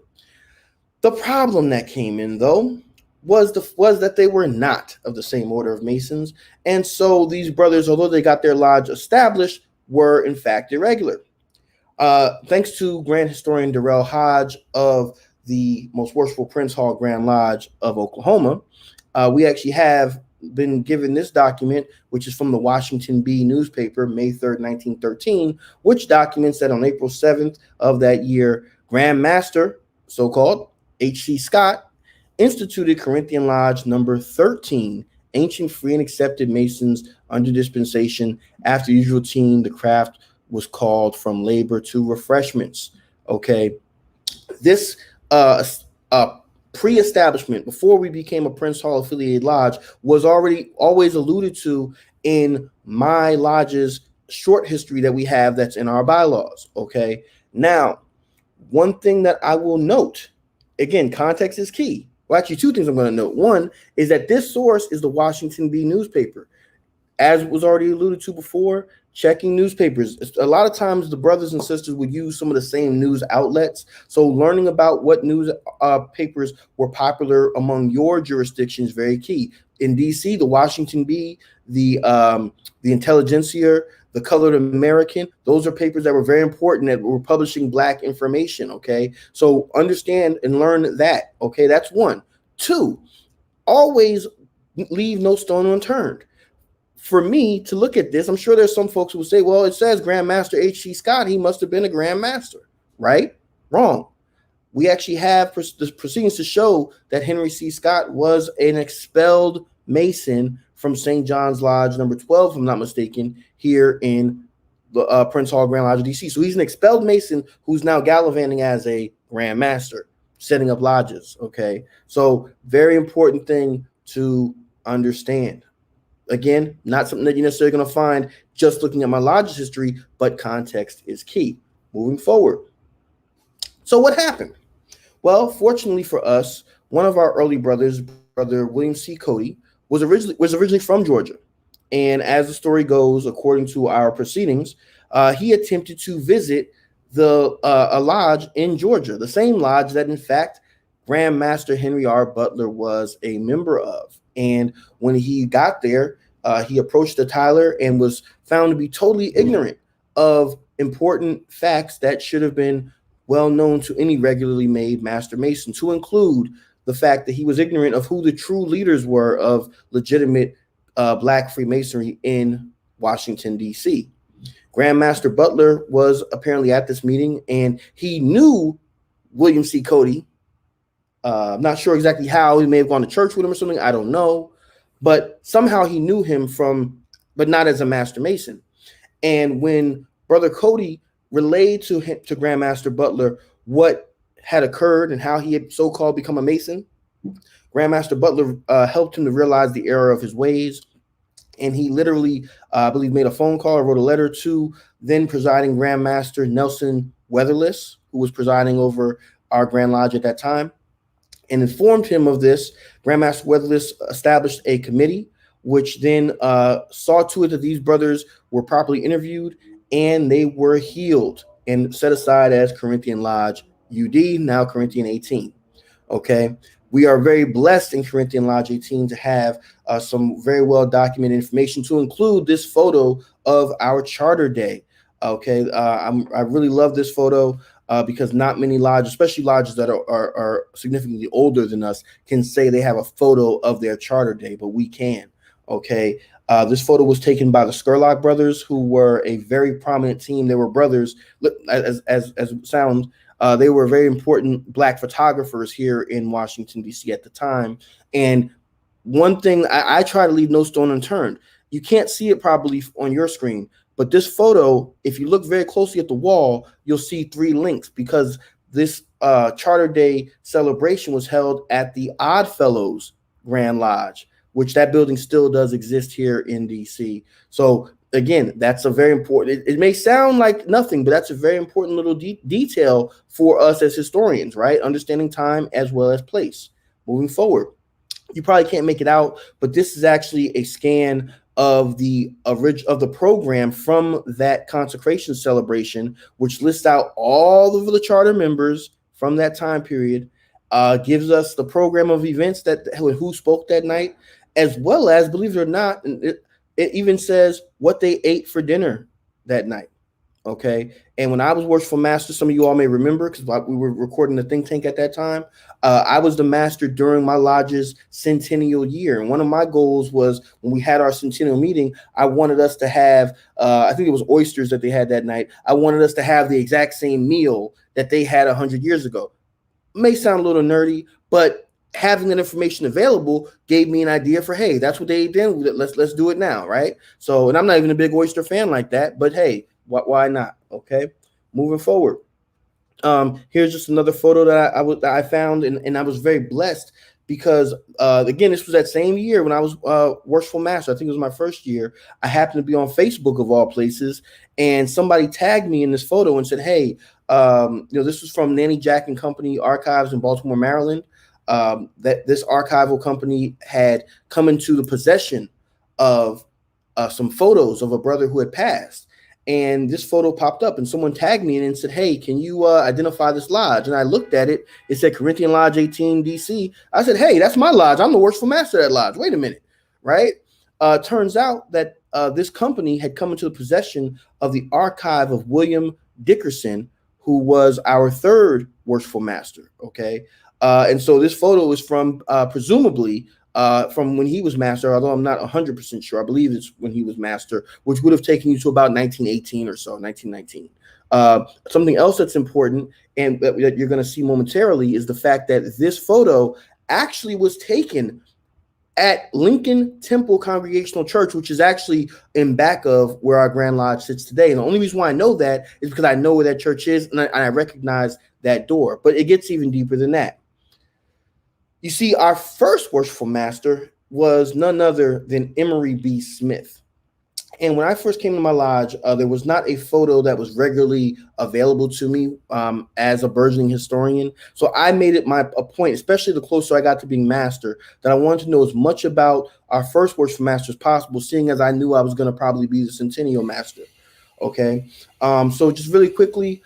The problem that came in, though, was that they were not of the same order of Masons. And so these brothers, although they got their lodge established, were in fact irregular. Thanks to Grand Historian Darrell Hodge of the Most Worshipful Prince Hall Grand Lodge of Oklahoma, we actually have been given this document, which is from the Washington Bee newspaper, May 3rd, 1913, which documents that on April 7th of that year, Grand Master, so-called, H.C. Scott, instituted Corinthian Lodge number 13, ancient free and accepted Masons under dispensation. After usual routine, the craft was called from labor to refreshments. Okay, this pre-establishment, before we became a Prince Hall affiliated lodge, was always alluded to in my lodge's short history that we have that's in our bylaws. Okay, now one thing that I will note, again, context is key. Well, actually, two things I'm going to note. One is that this source is the Washington Bee newspaper. As was already alluded to before, checking newspapers. A lot of times the brothers and sisters would use some of the same news outlets. So learning about what news papers were popular among your jurisdiction is very key. In DC, the Washington Bee, the Intelligentsia, the Colored American, those are papers that were very important that were publishing Black information, okay? So understand and learn that, okay? That's one. Two, always leave no stone unturned. For me to look at this, I'm sure there's some folks who will say, well, it says Grandmaster H.C. Scott. He must have been a Grandmaster, right? Wrong. We actually have the proceedings to show that Henry C. Scott was an expelled Mason from St. John's Lodge number 12, if I'm not mistaken, here in the Prince Hall Grand Lodge of DC. So he's an expelled Mason who's now gallivanting as a Grandmaster, setting up lodges, okay? So very important thing to understand. Again, not something that you're necessarily going to find just looking at my lodge's history, but context is key. Moving forward. So what happened? Well, fortunately for us, one of our early brothers, Brother William C. Cody, was originally from Georgia. And as the story goes, according to our proceedings, he attempted to visit a lodge in Georgia, the same lodge that, in fact, Grandmaster Henry R. Butler was a member of. And when he got there, he approached the Tyler and was found to be totally ignorant of important facts that should have been well known to any regularly made Master Mason, to include the fact that he was ignorant of who the true leaders were of legitimate Black Freemasonry in Washington, D.C. Grandmaster Butler was apparently at this meeting, and he knew William C. Cody. I'm not sure exactly how. He may have gone to church with him or something. I don't know. But somehow he knew him but not as a Master Mason. And when Brother Cody relayed to Grandmaster Butler what had occurred and how he had so-called become a Mason, Grandmaster Butler helped him to realize the error of his ways. And he literally, I believe, made a phone call or wrote a letter to then presiding Grandmaster Nelson Weatherless, who was presiding over our Grand Lodge at that time, and informed him of this. Grandmaster Weatherless established a committee, which then saw to it that these brothers were properly interviewed and they were healed and set aside as Corinthian Lodge UD, now Corinthian 18. Okay, we are very blessed in Corinthian Lodge 18 to have some very well documented information, to include this photo of our charter day. Okay, I really love this photo. Because not many lodges, especially lodges that are significantly older than us, can say they have a photo of their charter day, but we can. Okay, this photo was taken by the Scurlock brothers, who were a very prominent team. They were brothers, as it sounds. They were very important Black photographers here in Washington, D.C. at the time. And one thing I try to leave no stone unturned. You can't see it probably on your screen, but this photo, if you look very closely at the wall, you'll see 3 links, because this Charter Day celebration was held at the Oddfellows Grand Lodge, which that building still does exist here in DC. So again, that's a very important, it may sound like nothing, but that's a very important little detail for us as historians, right? Understanding time as well as place. Moving forward, you probably can't make it out, but this is actually a scan of the program from that consecration celebration, which lists out all of the charter members from that time period, gives us the program of events who spoke that night, as well as, believe it or not, it even says what they ate for dinner that night. Okay. And when I was worshipful master, some of you all may remember, because we were recording the think tank at that time, I was the master during my lodge's centennial year. And one of my goals was, when we had our centennial meeting, I wanted us to have, I think it was oysters that they had that night. I wanted us to have the exact same meal that they had 100 years ago. It may sound a little nerdy, but having that information available gave me an idea for, hey, that's what they ate then. Let's do it now, right? So, and I'm not even a big oyster fan like that, but hey, why not? Okay, moving forward. Here's just another photo that I found, and I was very blessed because again, this was that same year when I was worshipful master. I think it was my first year. I happened to be on Facebook of all places, and somebody tagged me in this photo and said, "Hey, this was from Nanny Jack and Company Archives in Baltimore, Maryland. that this archival company had come into the possession of some photos of a brother who had passed. And this photo popped up and someone tagged me and said, hey, can you identify this lodge? And I looked at it. It said Corinthian Lodge 18 DC. I said, hey, that's my lodge. I'm the worshipful master of that lodge. Wait a minute. Right. Turns out that this company had come into the possession of the archive of William Dickerson, who was our third worshipful master. Okay. And so this photo is from presumably from when he was master, although I'm not 100% sure. I believe it's when he was master, which would have taken you to about 1918 or so, 1919. Something else that's important and that you're going to see momentarily is the fact that this photo actually was taken at Lincoln Temple Congregational Church, which is actually in back of where our Grand Lodge sits today. And the only reason why I know that is because I know where that church is and I recognize that door. But it gets even deeper than that. You see, our first worshipful master was none other than Emory B. Smith. And when I first came to my lodge, there was not a photo that was regularly available to me as a burgeoning historian. So I made it a point, especially the closer I got to being master, that I wanted to know as much about our first worshipful master as possible, seeing as I knew I was going to probably be the centennial master. Okay. So just really quickly,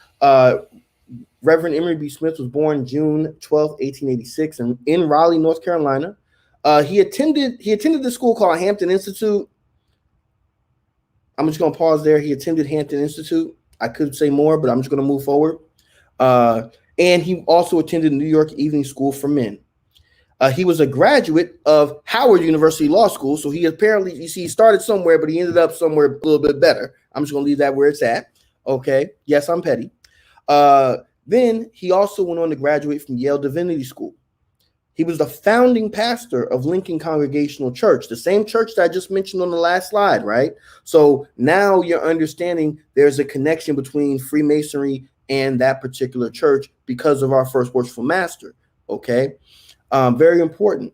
Reverend Emory B. Smith was born June 12, 1886, in Raleigh, North Carolina. He attended the school called Hampton Institute. I'm just going to pause there. He attended Hampton Institute. I could say more, but I'm just going to move forward. And he also attended New York Evening School for Men. He was a graduate of Howard University Law School. So he apparently, you see, he started somewhere, but he ended up somewhere a little bit better. I'm just going to leave that where it's at. Okay. Yes, I'm petty. Then he also went on to graduate from Yale Divinity School. He was the founding pastor of Lincoln Congregational Church, the same church that I just mentioned on the last slide, right? So now you're understanding there's a connection between Freemasonry and that particular church because of our first worshipful master, okay? Very important.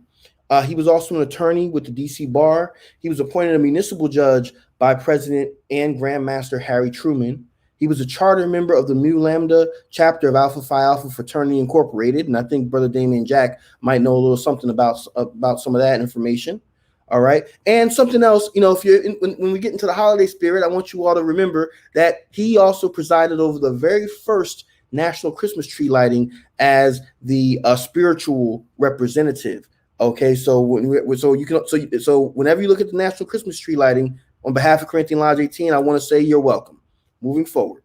He was also an attorney with the DC Bar. He was appointed a municipal judge by President and Grand Master Harry Truman. He was a charter member of the Mu Lambda chapter of Alpha Phi Alpha Fraternity Incorporated, and I think Brother Damien Jack might know a little something about some of that information. All right, and something else, you know, if you're when we get into the holiday spirit, I want you all to remember that he also presided over the very first National Christmas Tree lighting as the spiritual representative. Okay, so whenever you look at the National Christmas Tree lighting on behalf of Corinthian Lodge 18, I want to say you're welcome. Moving forward,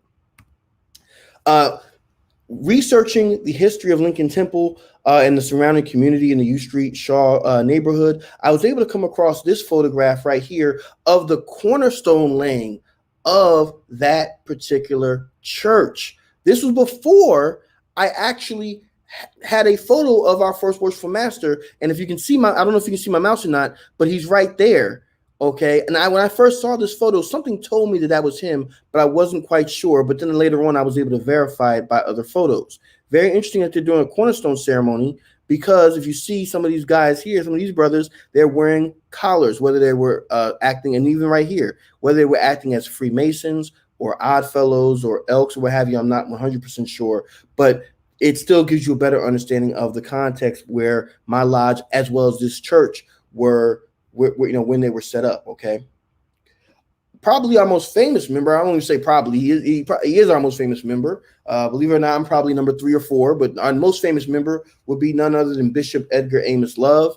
researching the history of Lincoln Temple and the surrounding community in the U Street Shaw neighborhood, I was able to come across this photograph right here of the cornerstone laying of that particular church. This was before I actually had a photo of our first worshipful master. And if you can see I don't know if you can see my mouse or not, but he's right there. Okay, and when I first saw this photo, something told me that was him, but I wasn't quite sure. But then later on, I was able to verify it by other photos. Very interesting that they're doing a cornerstone ceremony, because if you see some of these guys here, some of these brothers, they're wearing collars, whether they were acting, and even right here, whether they were acting as Freemasons or Oddfellows or Elks or what have you, I'm not 100% sure. But it still gives you a better understanding of the context where my lodge, as well as this church, were when they were set up. Okay, probably our most famous member. I don't even say probably. He is our most famous member. Believe it or not, I'm probably number 3 or 4, but our most famous member would be none other than Bishop Edgar Amos Love.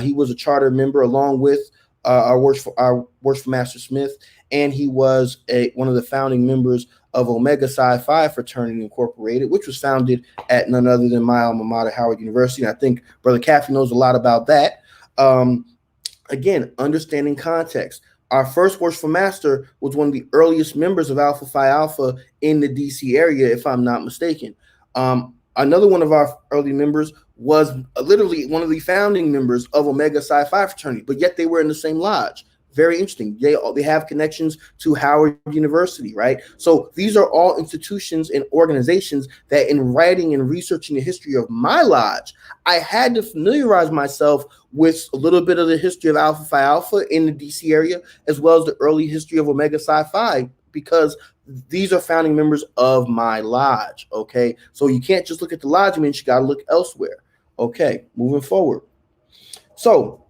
He was a charter member along with our worshipful Master Smith, and he was one of the founding members of Omega Psi Phi Fraternity Incorporated, which was founded at none other than my alma mater, Howard University. And I think Brother Caffey knows a lot about that. Again, understanding context. Our first worshipful master was one of the earliest members of Alpha Phi Alpha in the DC area, if I'm not mistaken. Another one of our early members was literally one of the founding members of Omega Psi Phi Fraternity, but yet they were in the same lodge. Very interesting. They have connections to Howard University, right? So these are all institutions and organizations that, in writing and researching the history of my lodge, I had to familiarize myself with a little bit of the history of Alpha Phi Alpha in the DC area, as well as the early history of Omega Psi Phi, because these are founding members of my lodge. Okay, so you can't just look at the lodge, you got to look elsewhere. Okay, moving forward. So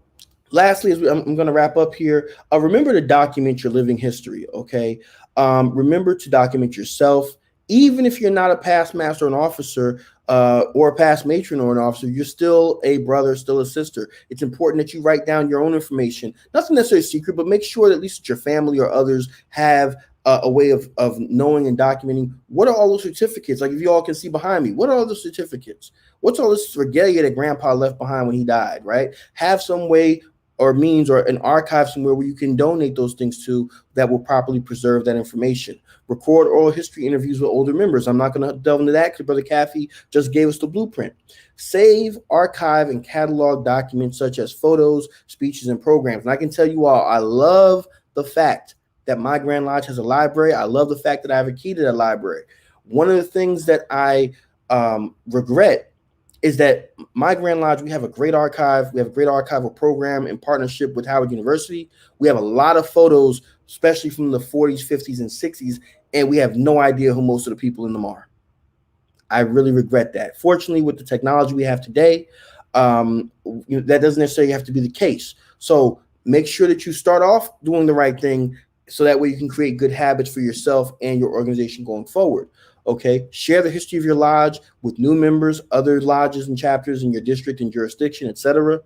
lastly, I'm going to wrap up here. Remember to document your living history. Okay. Remember to document yourself. Even if you're not a past master or an officer, or a past matron or an officer, you're still a brother, still a sister. It's important that you write down your own information. Nothing necessarily secret, but make sure that at least your family or others have a way of knowing and documenting what are all those certificates. Like if you all can see behind me, what are all the certificates? What's all this regalia that grandpa left behind when he died, right? Have some way or means or an archive somewhere where you can donate those things to that will properly preserve that information. Record oral history interviews with older members. I'm not going to delve into that because Brother Caffey just gave us the blueprint. Save, archive, and catalog documents such as photos, speeches, and programs. And I can tell you all, I love the fact that my Grand Lodge has a library. I love the fact that I have a key to that library. One of the things that I regret is that my Grand Lodge, we have a great archive. We have a great archival program in partnership with Howard University. We have a lot of photos, especially from the 40s, 50s, and 60s, and we have no idea who most of the people in them are. I really regret that. Fortunately, with the technology we have today, that doesn't necessarily have to be the case. So make sure that you start off doing the right thing so that way you can create good habits for yourself and your organization going forward. Okay, share the history of your lodge with new members, other lodges and chapters in your district and jurisdiction, etc.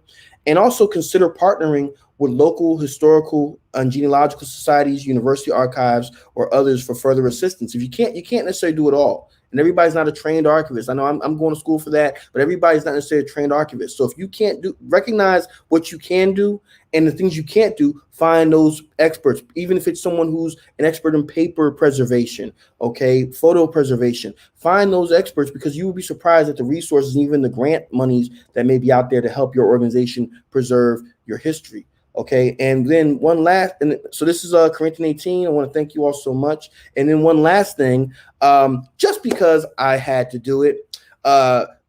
And also consider partnering with local historical and genealogical societies, university archives, or others for further assistance. If you can't necessarily do it all. And everybody's not a trained archivist. I know I'm going to school for that, but everybody's not necessarily a trained archivist. So if you can't recognize what you can do and the things you can't do, find those experts, even if it's someone who's an expert in paper preservation, okay, photo preservation. Find those experts because you will be surprised at the resources and even the grant monies that may be out there to help your organization preserve your history. Okay, and then one last, and so this is Corinthians 18. I want to thank you all so much. And then one last thing, just because I had to do it,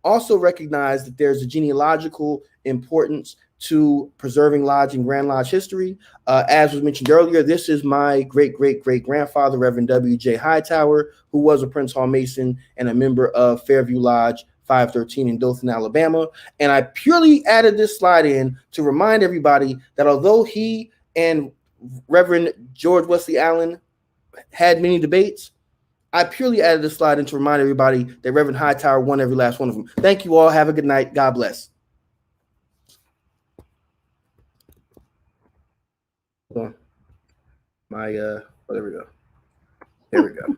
also recognize that there's a genealogical importance to preserving lodge and Grand Lodge history. As was mentioned earlier, this is my great-great-great-grandfather, Reverend W.J. Hightower, who was a Prince Hall Mason and a member of Fairview Lodge 513 in Dothan, Alabama. And I purely added this slide in to remind everybody that although he and Reverend George Wesley Allen had many debates, I purely added this slide in to remind everybody that Reverend Hightower won every last one of them. Thank you all. Have a good night. God bless. My there we go. There we go.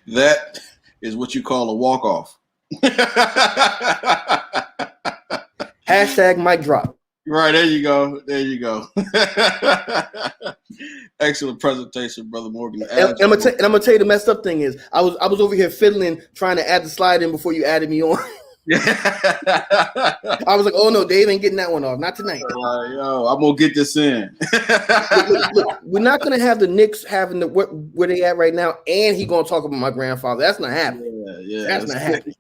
That is what you call a walk-off. Hashtag mic drop. Right, there you go. There you go. Excellent presentation, Brother Morgan. And I'm gonna tell you the messed up thing is I was over here fiddling trying to add the slide in before you added me on. I was like, oh no, Dave ain't getting that one off. Not tonight. Yo, I'm gonna get this in. look, we're not gonna have the Knicks having the where they at right now, and he gonna talk about my grandfather. That's not happening. Yeah, that's not happening.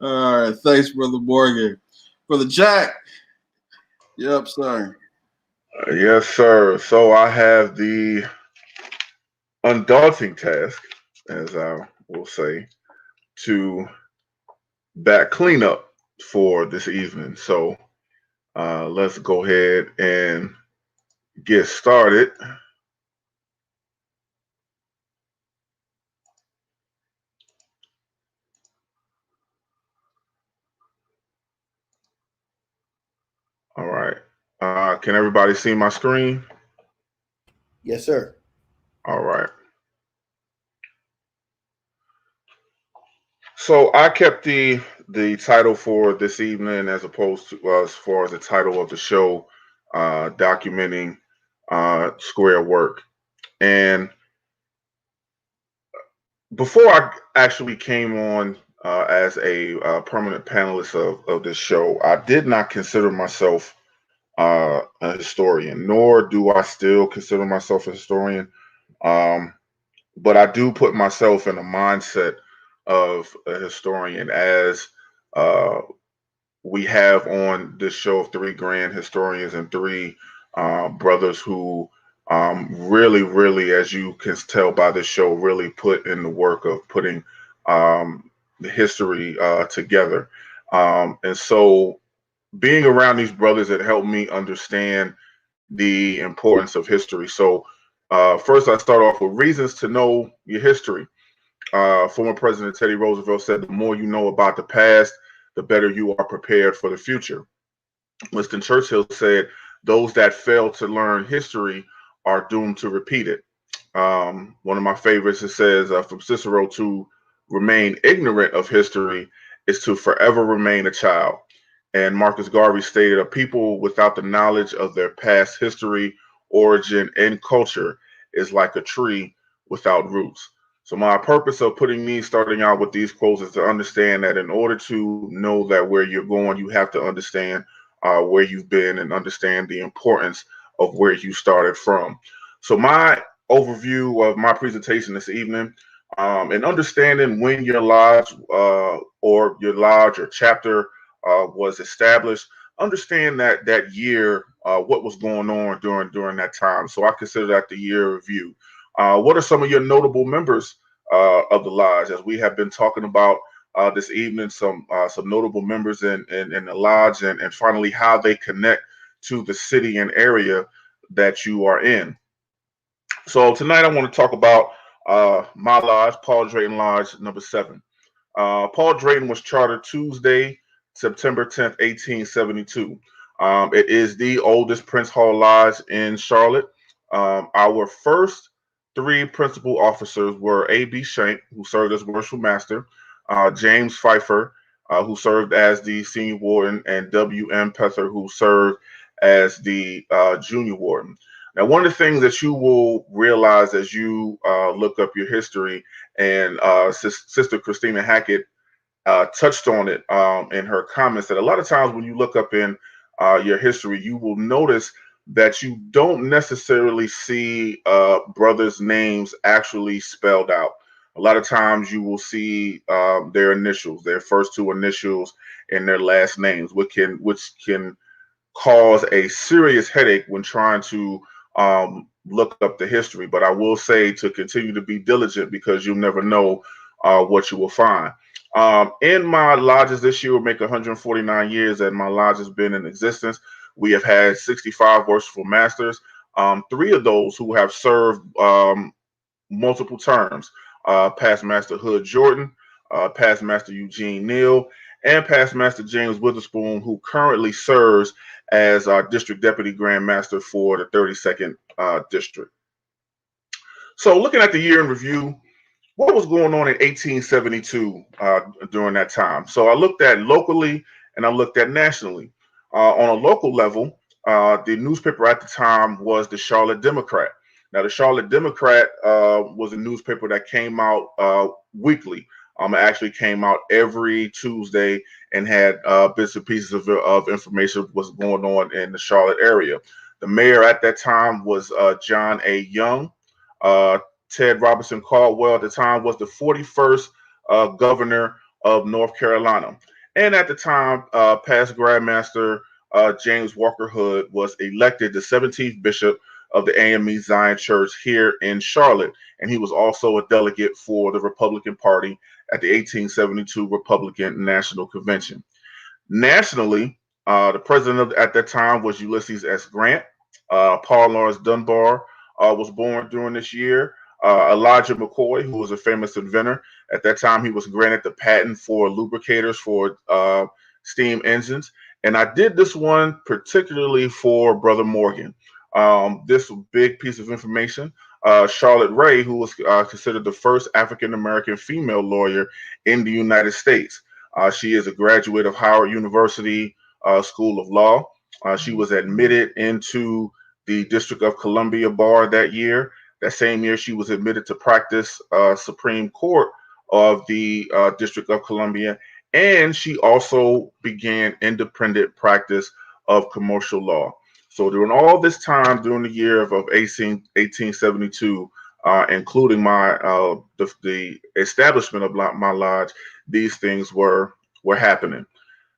All right, thanks, Brother Morgan. Brother Jack. Yep, sir. Yes, sir. So I have the undaunting task, as I will say, to back cleanup for this evening. So let's go ahead and get started. All right. Can everybody see my screen? Yes, sir. All right. So I kept the title for this evening as opposed to as far as the title of the show, documenting square work. And before I actually came on as a permanent panelist of this show, I did not consider myself a historian, nor do I still consider myself a historian. But I do put myself in a mindset of a historian, as we have on this show of three grand historians and three brothers who really, as you can tell by this show, really put in the work of putting the history together. And so being around these brothers, it helped me understand the importance of history. So first, I start off with reasons to know your history. Former President Teddy Roosevelt said, the more you know about the past, the better you are prepared for the future. Winston Churchill said, those that fail to learn history are doomed to repeat it. One of my favorites, it says from Cicero, to remain ignorant of history is to forever remain a child. And Marcus Garvey stated, a people without the knowledge of their past history, origin, and culture is like a tree without roots. So my purpose of starting out with these quotes is to understand that in order to know that where you're going, you have to understand where you've been and understand the importance of where you started from. So my overview of my presentation this evening, and understanding when your lodge or your lodge or chapter was established, understand that year, what was going on during that time. So I consider that the year review. What are some of your notable members of the lodge, as we have been talking about this evening? Some notable members in the lodge, and finally how they connect to the city and area that you are in. So tonight I want to talk about my lodge, Paul Drayton Lodge number 7. Paul Drayton was chartered Tuesday, September 10th, 1872. It is the oldest Prince Hall Lodge in Charlotte. Our first 3 principal officers were A.B. Shank, who served as worshipful master, James Pfeiffer, who served as the senior warden, and W.M. Pether, who served as the junior warden. Now, one of the things that you will realize as you look up your history, and Sister Christina Hackett touched on it in her comments, that a lot of times when you look up in your history, you will notice that you don't necessarily see brothers' names actually spelled out. A lot of times you will see their initials, their first 2 initials, and their last names, which can cause a serious headache when trying to look up the history. But I will say to continue to be diligent, because you'll never know what you will find. In my lodges this year will make 149 years that my lodge has been in existence. We have had 65 worshipful masters, 3 of those who have served multiple terms. Past Master Hood Jordan, Past Master Eugene Neal, and Past Master James Witherspoon, who currently serves as our District Deputy Grand Master for the 32nd District. So looking at the year in review, what was going on in 1872 during that time? So I looked at locally and I looked at nationally. On a local level, the newspaper at the time was the Charlotte Democrat. Now, the Charlotte Democrat was a newspaper that came out weekly. It actually came out every Tuesday and had bits and pieces of information of what's going on in the Charlotte area. The mayor at that time was John A. Young. Ted Robinson Caldwell at the time was the 41st governor of North Carolina. And at the time, past Grandmaster James Walker Hood was elected the 17th bishop of the AME Zion Church here in Charlotte. And he was also a delegate for the Republican Party at the 1872 Republican National Convention. Nationally, the president at that time was Ulysses S. Grant. Paul Lawrence Dunbar was born during this year. Elijah McCoy, who was a famous inventor. At that time, he was granted the patent for lubricators for steam engines. And I did this one particularly for Brother Morgan. This big piece of information, Charlotte Ray, who was considered the first African-American female lawyer in the United States. She is a graduate of Howard University School of Law. She was admitted into the District of Columbia Bar that year. That same year, she was admitted to practice Supreme Court of the District of Columbia, and she also began independent practice of commercial law. So during all this time, during the year of 1872, including my the establishment of my lodge, these things were happening.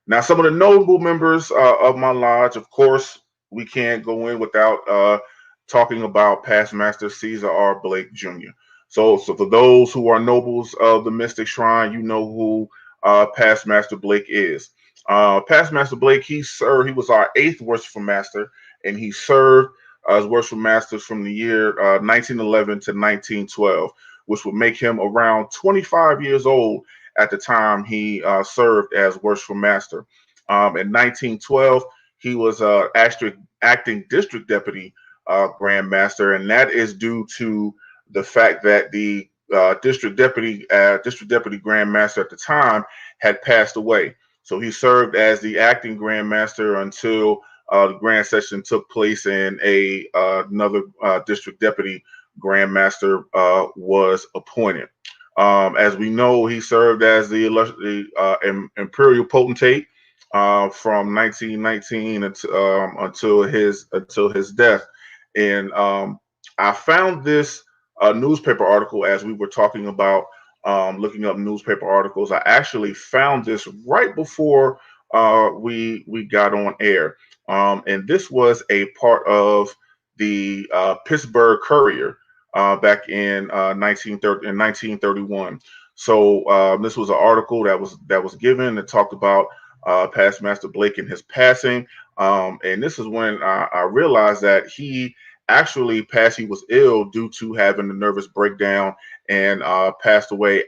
Now, some of the notable members of my lodge, of course, we can't go in without talking about past Master Caesar R. Blake Jr. So for those who are nobles of the Mystic Shrine, you know who Past Master Blake is. Past Master Blake, he was our 8th Worshipful Master, and he served as Worshipful Master from the year 1911 to 1912, which would make him around 25 years old at the time he served as Worshipful Master. In 1912, he was actually acting District Deputy Grand Master, and that is due to the fact that the district deputy Grand Master at the time had passed away. So he served as the acting Grand Master until the Grand Session took place and another district deputy Grand Master was appointed. As we know, he served as the imperial potentate from 1919 until his death. And I found this newspaper article as we were talking about looking up newspaper articles. I actually found this right before we got on air, and this was a part of the Pittsburgh Courier back in 1931. So this was an article that was given that talked about Past Master Blake and his passing. And this is when I realized that he actually passed. He was ill due to having a nervous breakdown and passed away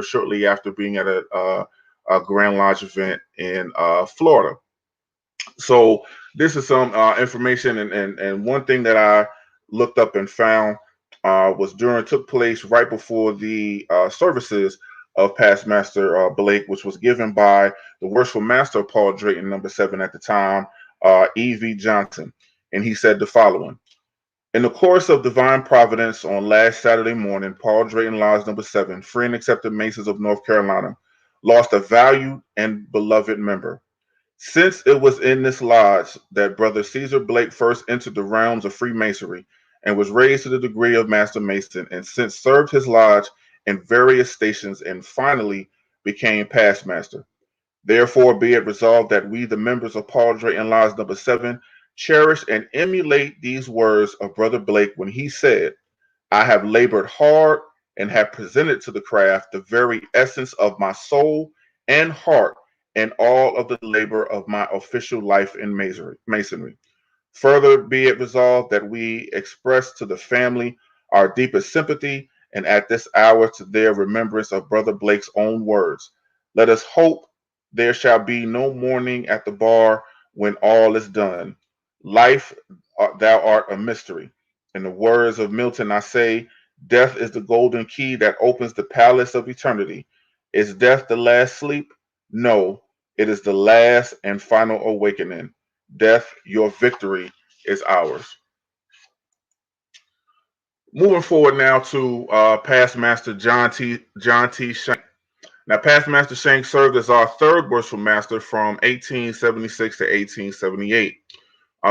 shortly after being at a Grand Lodge event in Florida. So this is some information, and one thing that I looked up and found took place right before the services of Past Master Blake, which was given by the Worshipful Master Paul Drayton, number 7 at the time, E.V. Johnson, and he said the following. In the course of divine providence, on last Saturday morning, Paul Drayton Lodge number 7, Free and Accepted Masons of North Carolina, lost a valued and beloved member. Since it was in this lodge that Brother Caesar Blake first entered the realms of Freemasonry and was raised to the degree of Master Mason, and since served his lodge in various stations and finally became Past Master. Therefore, be it resolved that we, the members of Paul Drayton Lodge number 7, cherish and emulate these words of Brother Blake when he said, I have labored hard and have presented to the craft the very essence of my soul and heart and all of the labor of my official life in masonry. Further, be it resolved that we express to the family our deepest sympathy and at this hour to their remembrance of Brother Blake's own words. Let us hope there shall be no mourning at the bar when all is done. Life, thou art a mystery. In the words of Milton, I say, death is the golden key that opens the palace of eternity. Is death the last sleep? No, it is the last and final awakening. Death, your victory is ours. Moving forward now to Past Master John T. Shank. Now, Past Master Shank served as our 3rd Worshipful Master from 1876 to 1878.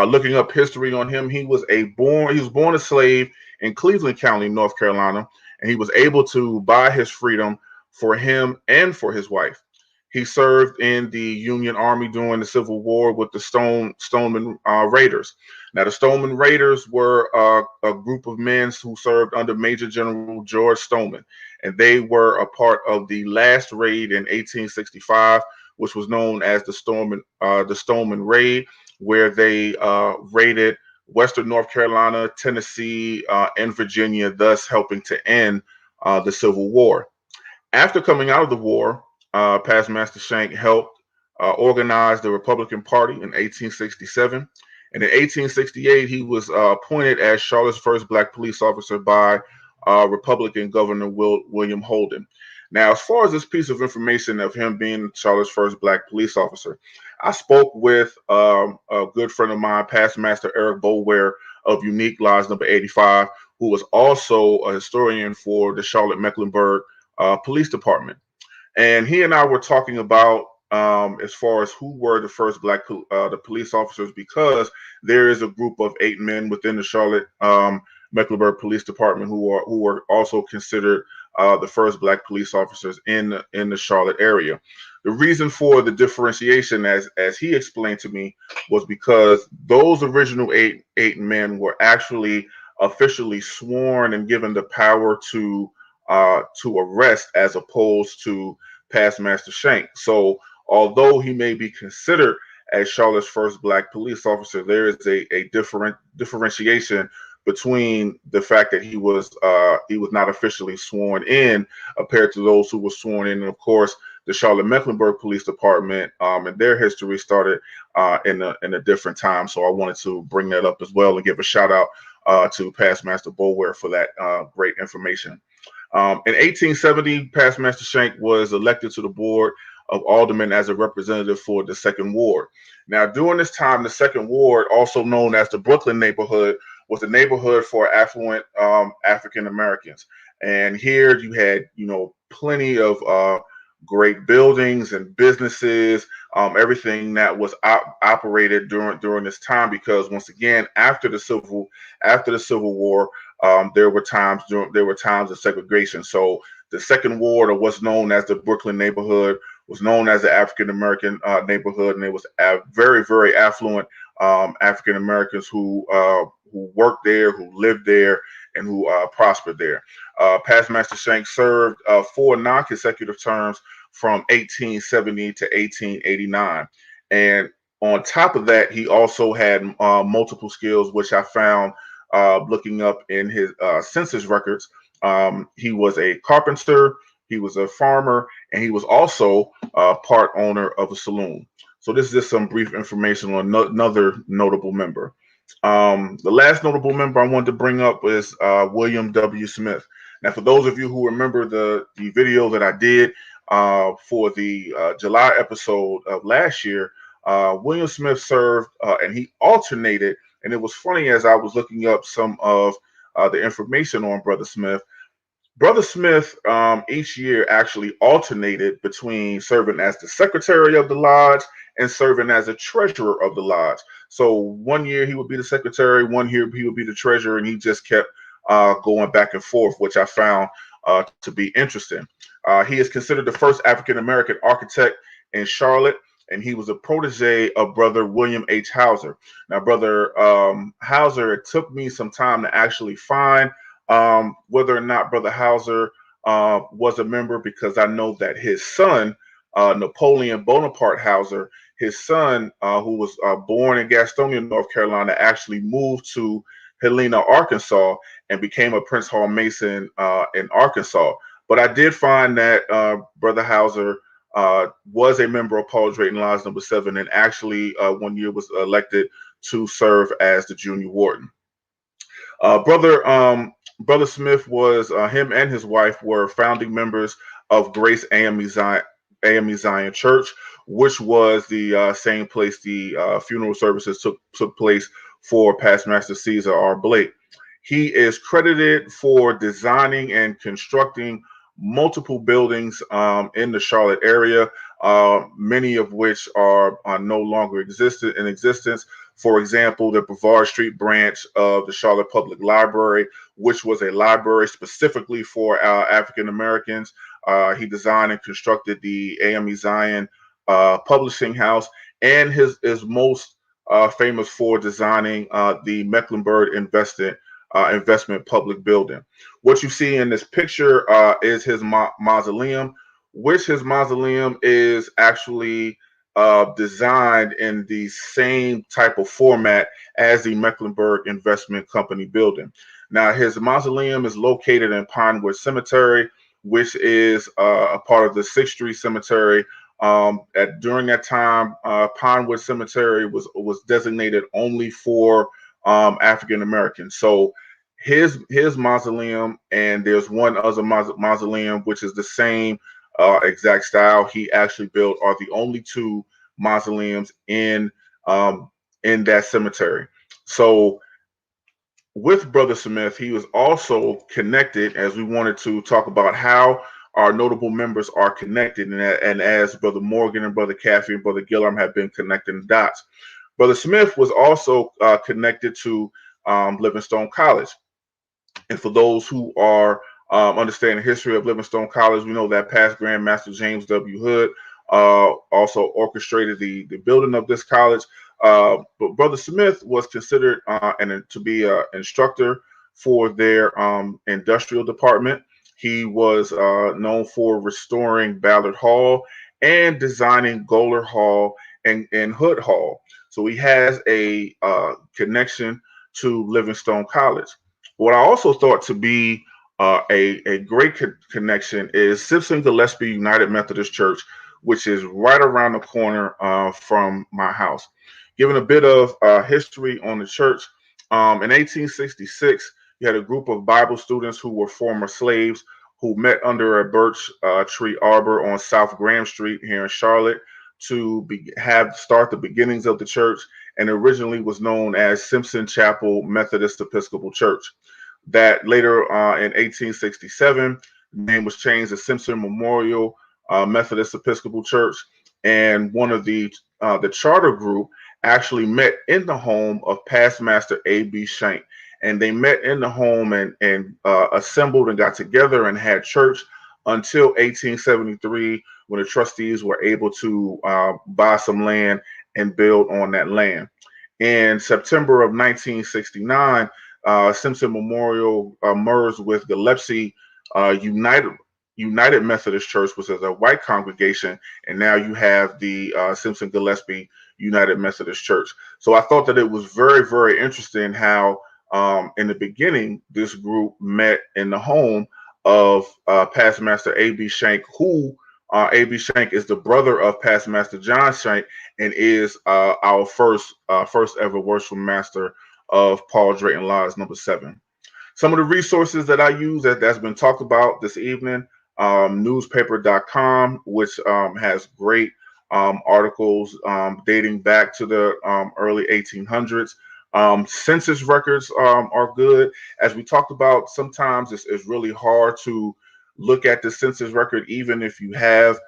Looking up history on him, he was born a slave in Cleveland County, North Carolina, and he was able to buy his freedom for him and for his wife. He served in the Union Army during the Civil War with the Stoneman Raiders. Now, the Stoneman Raiders were a group of men who served under Major General George Stoneman, and they were a part of the last raid in 1865, which was known as the Stoneman Raid, where they raided Western North Carolina, Tennessee, and Virginia, thus helping to end the Civil War. After coming out of the war, Past Master Shank helped organize the Republican Party in 1867. And in 1868, he was appointed as Charlotte's first black police officer by Republican Governor William Holden. Now, as far as this piece of information of him being Charlotte's first black police officer, I spoke with a good friend of mine, Past Master Eric Boulware of Unique Lodge number 85, who was also a historian for the Charlotte-Mecklenburg Police Department. And he and I were talking about as far as who were the first black the police officers, because there is a group of 8 men within the Charlotte Mecklenburg Police Department who are also considered the first black police officers in the Charlotte area. The reason for the differentiation, as he explained to me, was because those original eight men were actually officially sworn and given the power to arrest, as opposed to Past Master Shank. So although he may be considered as Charlotte's first black police officer, there is a differentiation between the fact that he was not officially sworn in, compared to those who were sworn in. And of course, the Charlotte Mecklenburg Police Department and their history started in a different time. So I wanted to bring that up as well and give a shout out to Past Master Boulware for that great information. In 1870, Past Master Shank was elected to the Board of Aldermen as a representative for the Second Ward. Now, during this time, the Second Ward, also known as the Brooklyn neighborhood, was a neighborhood for affluent African Americans. And here you had, plenty of great buildings and businesses, everything that was operated during this time. Because once again, after the Civil War, there were times of segregation. So the Second Ward, or what's known as the Brooklyn neighborhood, was known as the African American neighborhood, and it was very, very affluent African Americans who worked there, who lived there, and who prospered there. Past Master Shank served 4 non-consecutive terms from 1870 to 1889, and on top of that, he also had multiple skills, which I found looking up in his census records. He was a carpenter, he was a farmer, and he was also part owner of a saloon. So this is just some brief information on another notable member. The last notable member I wanted to bring up is William W. Smith. Now, for those of you who remember the video that I did for the July episode of last year, William Smith served and he alternated. And it was funny, as I was looking up some of the information on Brother Smith. Brother Smith each year actually alternated between serving as the secretary of the lodge and serving as a treasurer of the lodge. So one year he would be the secretary, one year he would be the treasurer, and he just kept going back and forth, which I found to be interesting. He is considered the first African-American architect in Charlotte, and he was a protege of Brother William H. Hauser. Now, Brother Hauser, it took me some time to actually find whether or not Brother Hauser was a member, because I know that his son, Napoleon Bonaparte Hauser, his son, who was born in Gastonia, North Carolina, actually moved to Helena, Arkansas, and became a Prince Hall Mason in Arkansas. But I did find that Brother Hauser was a member of Paul Drayton Lodge number 7, and actually one year was elected to serve as the junior warden. Brother Smith was, him and his wife were founding members of Grace AME Zion Church, which was the same place the funeral services took place for Past Master Caesar R. Blake. He is credited for designing and constructing multiple buildings in the Charlotte area, many of which are no longer in existence. For example, the Brevard Street branch of the Charlotte Public Library, which was a library specifically for African Americans. He designed and constructed the AME Zion publishing house, and is most famous for designing the Mecklenburg investment public building. What you see in this picture is his mausoleum, which his mausoleum is actually designed in the same type of format as the Mecklenburg Investment Company building. Now, his mausoleum is located in Pinewood Cemetery, which is a part of the 6th Street Cemetery. During that time, Pinewood Cemetery was designated only for African Americans. So his mausoleum, and there's one other mausoleum which is the same exact style he actually built, are the only 2 mausoleums in that cemetery. So with Brother Smith, he was also connected, as we wanted to talk about how our notable members are connected, and as Brother Morgan and Brother Caffey and Brother Gillarm have been connecting the dots. Brother Smith was also connected to Livingstone College. And for those who are understanding the history of Livingstone College, we know that past Grand Master James W. Hood also orchestrated the building of this college. But Brother Smith was considered to be an instructor for their industrial department. He was known for restoring Ballard Hall and designing Goler Hall and Hood Hall. So he has a connection to Livingstone College. What I also thought to be a great connection is Simpson Gillespie United Methodist Church, which is right around the corner from my house. Given a bit of history on the church, in 1866, you had a group of Bible students who were former slaves who met under a birch tree arbor on South Graham Street here in Charlotte to start the beginnings of the church, and originally was known as Simpson Chapel Methodist Episcopal Church. That later in 1867, the name was changed to Simpson Memorial Methodist Episcopal Church, and one of the charter group actually met in the home of past master A.B. Shank. And they met in the home and assembled and got together and had church until 1873, when the trustees were able to buy some land and build on that land. In September of 1969, Simpson Memorial merged with Gillespie United Methodist Church, which is a white congregation, and now you have the Simpson Gillespie United Methodist Church. So I thought that it was very, very interesting how in the beginning this group met in the home of past master A.B. Shank, who A.B. Shank is the brother of past master John Shank and is our first ever worship master of Paul Drayton Lodge number 7. Some of the resources that I use that's been talked about this evening, newspaper.com, which has great articles dating back to the early 1800s. Census records are good. As we talked about, sometimes it's really hard to look at the census record, even if you have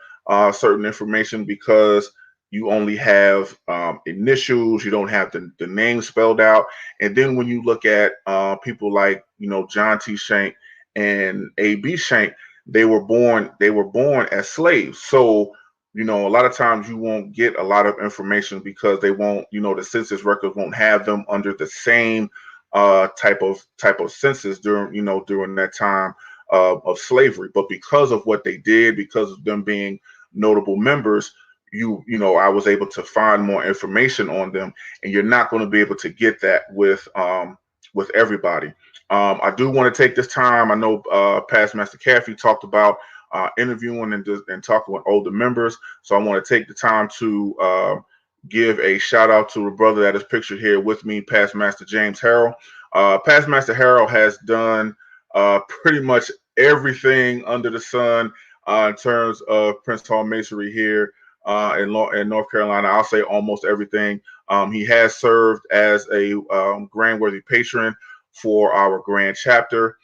certain information, because you only have initials, you don't have the name spelled out. And then when you look at people like, John T. Shank and A.B. Shank, they were born as slaves. So, a lot of times you won't get a lot of information because they won't, the census records won't have them under the same type of census during that time of slavery. But because of what they did, because of them being notable members, I was able to find more information on them, and you're not going to be able to get that with everybody. I do want to take this time. I know past Master Caffey talked about interviewing and talking with older members. So I want to take the time to give a shout out to a brother that is pictured here with me, past Master James Harrell. Past Master Harrell has done pretty much everything under the sun in terms of Prince Hall Masonry here in North Carolina. I'll say almost everything. He has served as a Grand Worthy Patron for our Grand Chapter.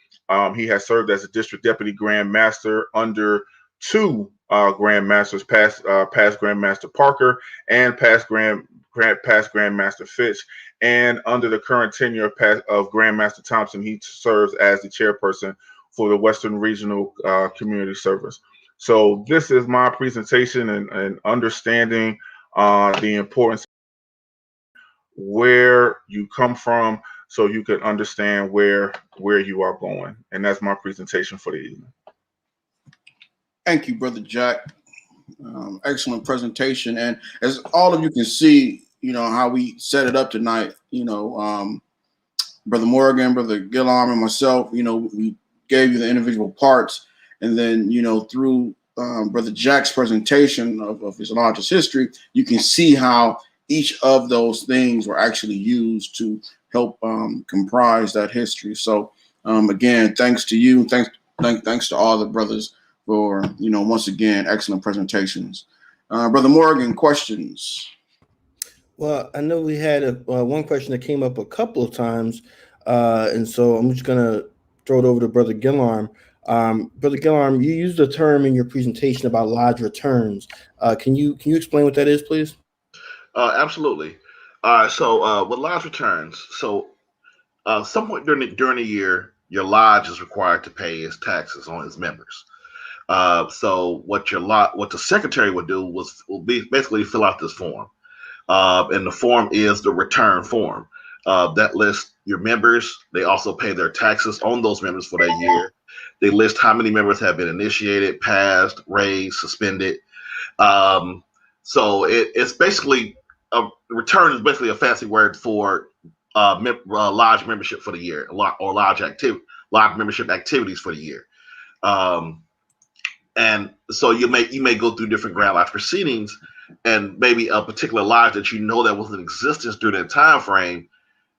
He has served as a District Deputy Grand Master under 2 Grand Masters, past Grand Master Parker and past Grand Master Fitch. And under the current tenure of Grand Master Thompson, he serves as the chairperson for the Western Regional Community Service. So this is my presentation and understanding the importance of where you come from, so you can understand where you are going. And that's my presentation for the evening. Thank you, Brother Jack. Excellent presentation. And as all of you can see, how we set it up tonight, Brother Morgan, Brother Gillarm, and myself, we gave you the individual parts. And then, through Brother Jack's presentation of his lodge's history, you can see how each of those things were actually used to help comprise that history. So again, thanks to you. Thanks to all the brothers for, once again, excellent presentations. Brother Morgan, questions? Well, I know we had one question that came up a couple of times, and so I'm just going to throw it over to Brother Gillarm. Brother Gillarm, you used a term in your presentation about lodge returns. Can you explain what that is, please? Absolutely. So with lodge returns, some point during the year, your lodge is required to pay its taxes on its members. So what the secretary would do will be basically fill out this form, and the form is the return form. That lists your members. They also pay their taxes on those members for that year. They list how many members have been initiated, passed, raised, suspended. So it's basically a return is basically a fancy word for lodge membership for the year, or lodge membership activities for the year. And so you may go through different Grand Lodge proceedings, and maybe a particular lodge that you know that was in existence during that time frame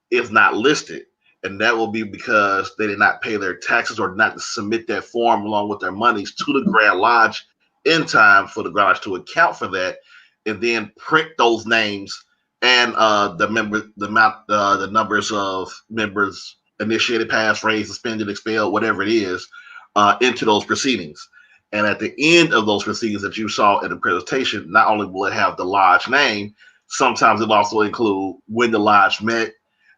is not listed. And that will be because they did not pay their taxes or not submit that form along with their monies to the Grand Lodge in time for the Grand Lodge to account for that, and then print those names and the numbers of members initiated, passed, raised, suspended, expelled, whatever it is, into those proceedings. And at the end of those proceedings that you saw in the presentation, not only will it have the lodge name, sometimes it'll also include when the lodge met,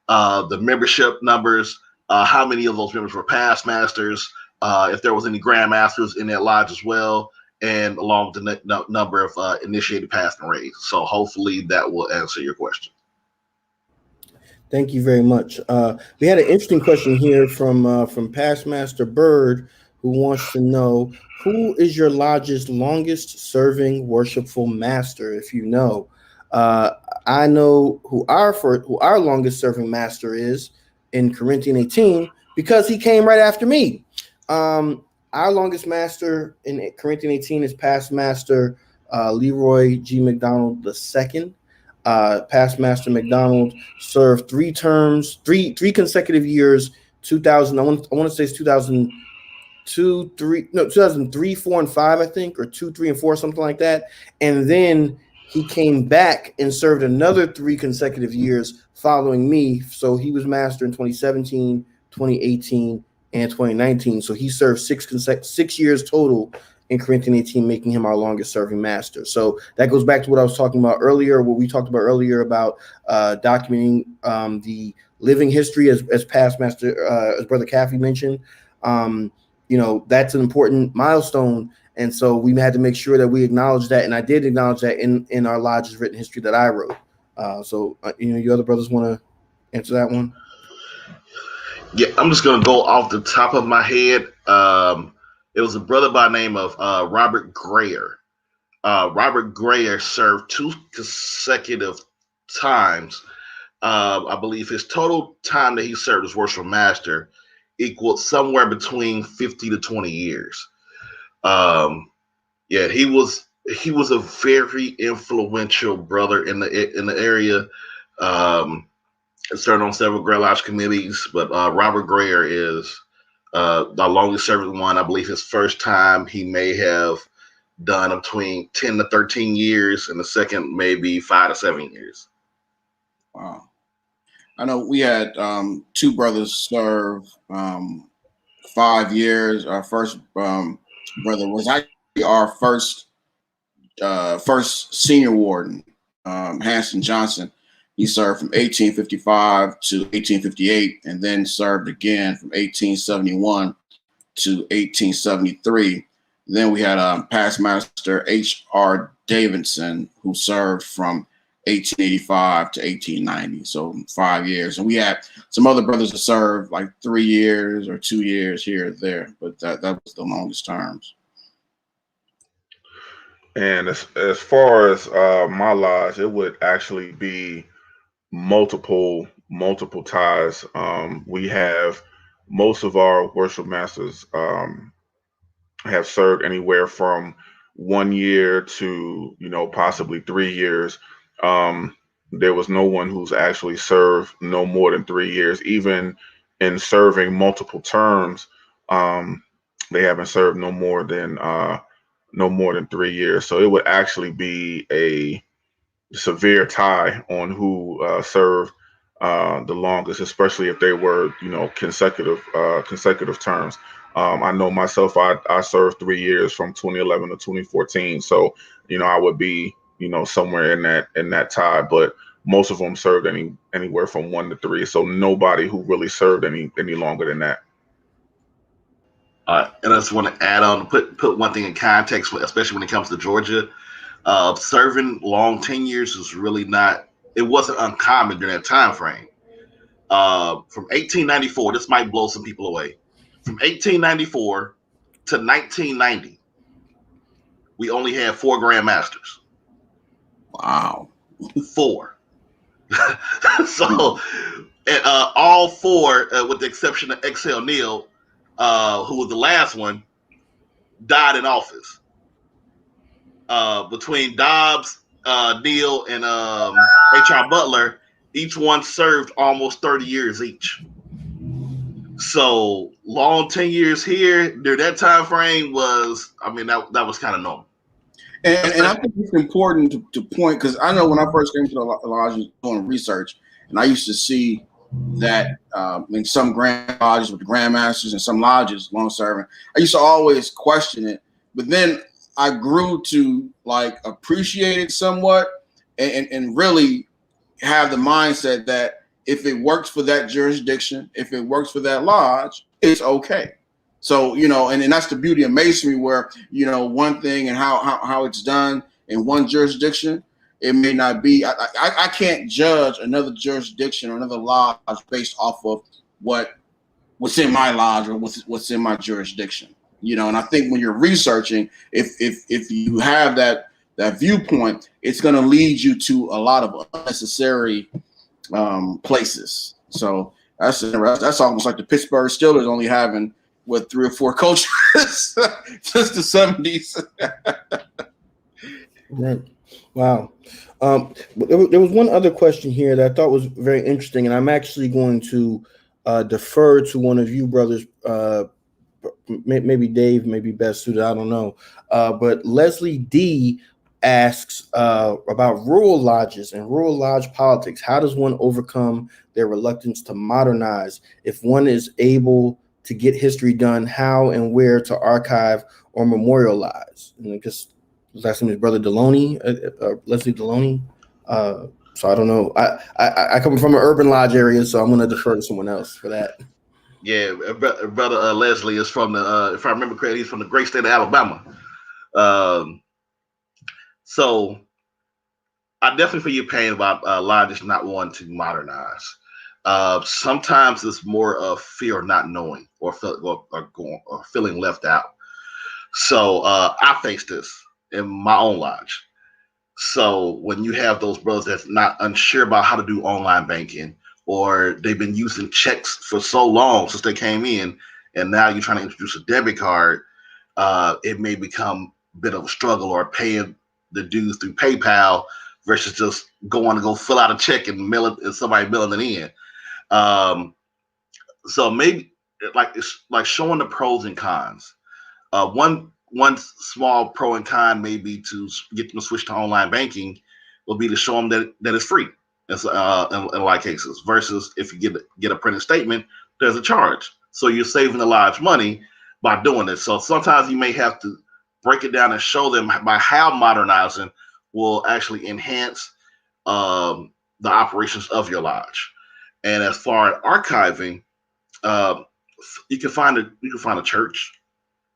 the membership numbers, how many of those members were past masters, if there was any grand masters in that lodge as well, and along with the number of initiated, passed, and raised. So hopefully that will answer your question. Thank you very much. We had an interesting question here from Past Master Bird, who wants to know, who is your lodge's longest serving worshipful master? If you know, I know who our longest serving master is in Corinthian 18, because he came right after me. Our longest master in Corinthian 18 is Past Master Leroy G. McDonald II. Past Master McDonald served 3 terms, three consecutive years. 2000, I want to say it's 2003, 4, and 5, I think, or 2, 3, and 4, something like that. And then he came back and served another 3 consecutive years following me. So he was master in 2017, 2018, and 2019. So he served 6 years total in Corinthian 18, making him our longest serving master. So that goes back to what I was talking about earlier, what we talked about earlier about documenting the living history, as Past Master, as Brother Caffey mentioned. That's an important milestone. And so we had to make sure that we acknowledge that. And I did acknowledge that in our lodge's written history that I wrote. You other brothers want to answer that one? Yeah, I'm just going to go off the top of my head. It was a brother by the name of Robert Grayer. Robert Grayer served 2 consecutive times. I believe his total time that he served as worshipful master equaled somewhere between 50 to 20 years. He was a very influential brother in the area. Served on several Grand Lodge committees, but Robert Grayer is the longest serving one. I believe his first time he may have done between 10 to 13 years, and the second maybe 5 to 7 years. Wow. I know we had 2 brothers serve 5 years. Our first brother was actually our first senior warden, Hanson Johnson. He served from 1855 to 1858, and then served again from 1871 to 1873. Then we had Past Master H.R. Davidson, who served from 1885 to 1890, so 5 years. And we had some other brothers that served like 3 years or 2 years here or there, but that was the longest terms. And as far as my lodge, it would actually be multiple ties. We have most of our worship masters have served anywhere from 1 year to possibly 3 years. There was no one who's actually served no more than 3 years. Even in serving multiple terms, they haven't served no more than 3 years. So it would actually be a severe tie on who served the longest, especially if they were consecutive terms. I know myself, I served 3 years from 2011 to 2014, so I would be somewhere in that tie, but most of them served anywhere from 1 to 3, so nobody who really served any longer than that. And I just want to add on, put one thing in context, especially when it comes to Georgia. Serving long tenures is really not, it wasn't uncommon during that time frame. From 1894, this might blow some people away. From 1894 to 1990, we only had 4 grandmasters. Wow. 4. So, and, all 4, with the exception of X.L. Neal, who was the last one, died in office. Between Dobbs, Neal, and H.R. Butler, each one served almost 30 years each. So long 10 years here during that time frame was, I mean, that was kind of normal. And I think it's important to point, because I know when I first came to the lodge doing research, and I used to see that in some grand lodges with the grandmasters and some lodges long serving, I used to always question it. But then I grew to like appreciate it somewhat and really have the mindset that if it works for that jurisdiction, if it works for that lodge, it's okay. So, and that's the beauty of masonry, where, one thing and how it's done in one jurisdiction, it may not be. I can't judge another jurisdiction or another lodge based off of what's in my lodge or what's in my jurisdiction. And I think when you're researching, if you have that viewpoint, it's going to lead you to a lot of unnecessary places. So that's almost like the Pittsburgh Steelers only having 3 or 4 coaches since the 70s. Right. Wow. There was one other question here that I thought was very interesting, and I'm actually going to defer to one of you brothers, maybe Dave, maybe best suited, I don't know. But Leslie D asks about rural lodges and rural lodge politics. How does one overcome their reluctance to modernize? If one is able to get history done, how and where to archive or memorialize? And because last name is Brother Deloney, Leslie Deloney. So I don't know. I come from an urban lodge area, so I'm going to defer to someone else for that. Yeah, brother Leslie is from the, if I remember correctly, he's from the great state of Alabama. So I definitely feel your pain about lodges not wanting to modernize. Sometimes it's more of fear of not knowing or feeling left out. So I face this in my own lodge. So when you have those brothers that's not unsure about how to do online banking, or they've been using checks for so long since they came in, and now you're trying to introduce a debit card, it may become a bit of a struggle, or paying the dues through PayPal versus just going to go fill out a check and mail it, and somebody mailing it in. So maybe it's like showing the pros and cons. One small pro and con may be to get them to switch to online banking, will be to show them that it's free in a lot of cases, versus if you get a printed statement, there's a charge. So you're saving a lot of money by doing it. So sometimes you may have to break it down and show them by how modernizing will actually enhance the operations of your lodge. And as far as archiving, you can find a church,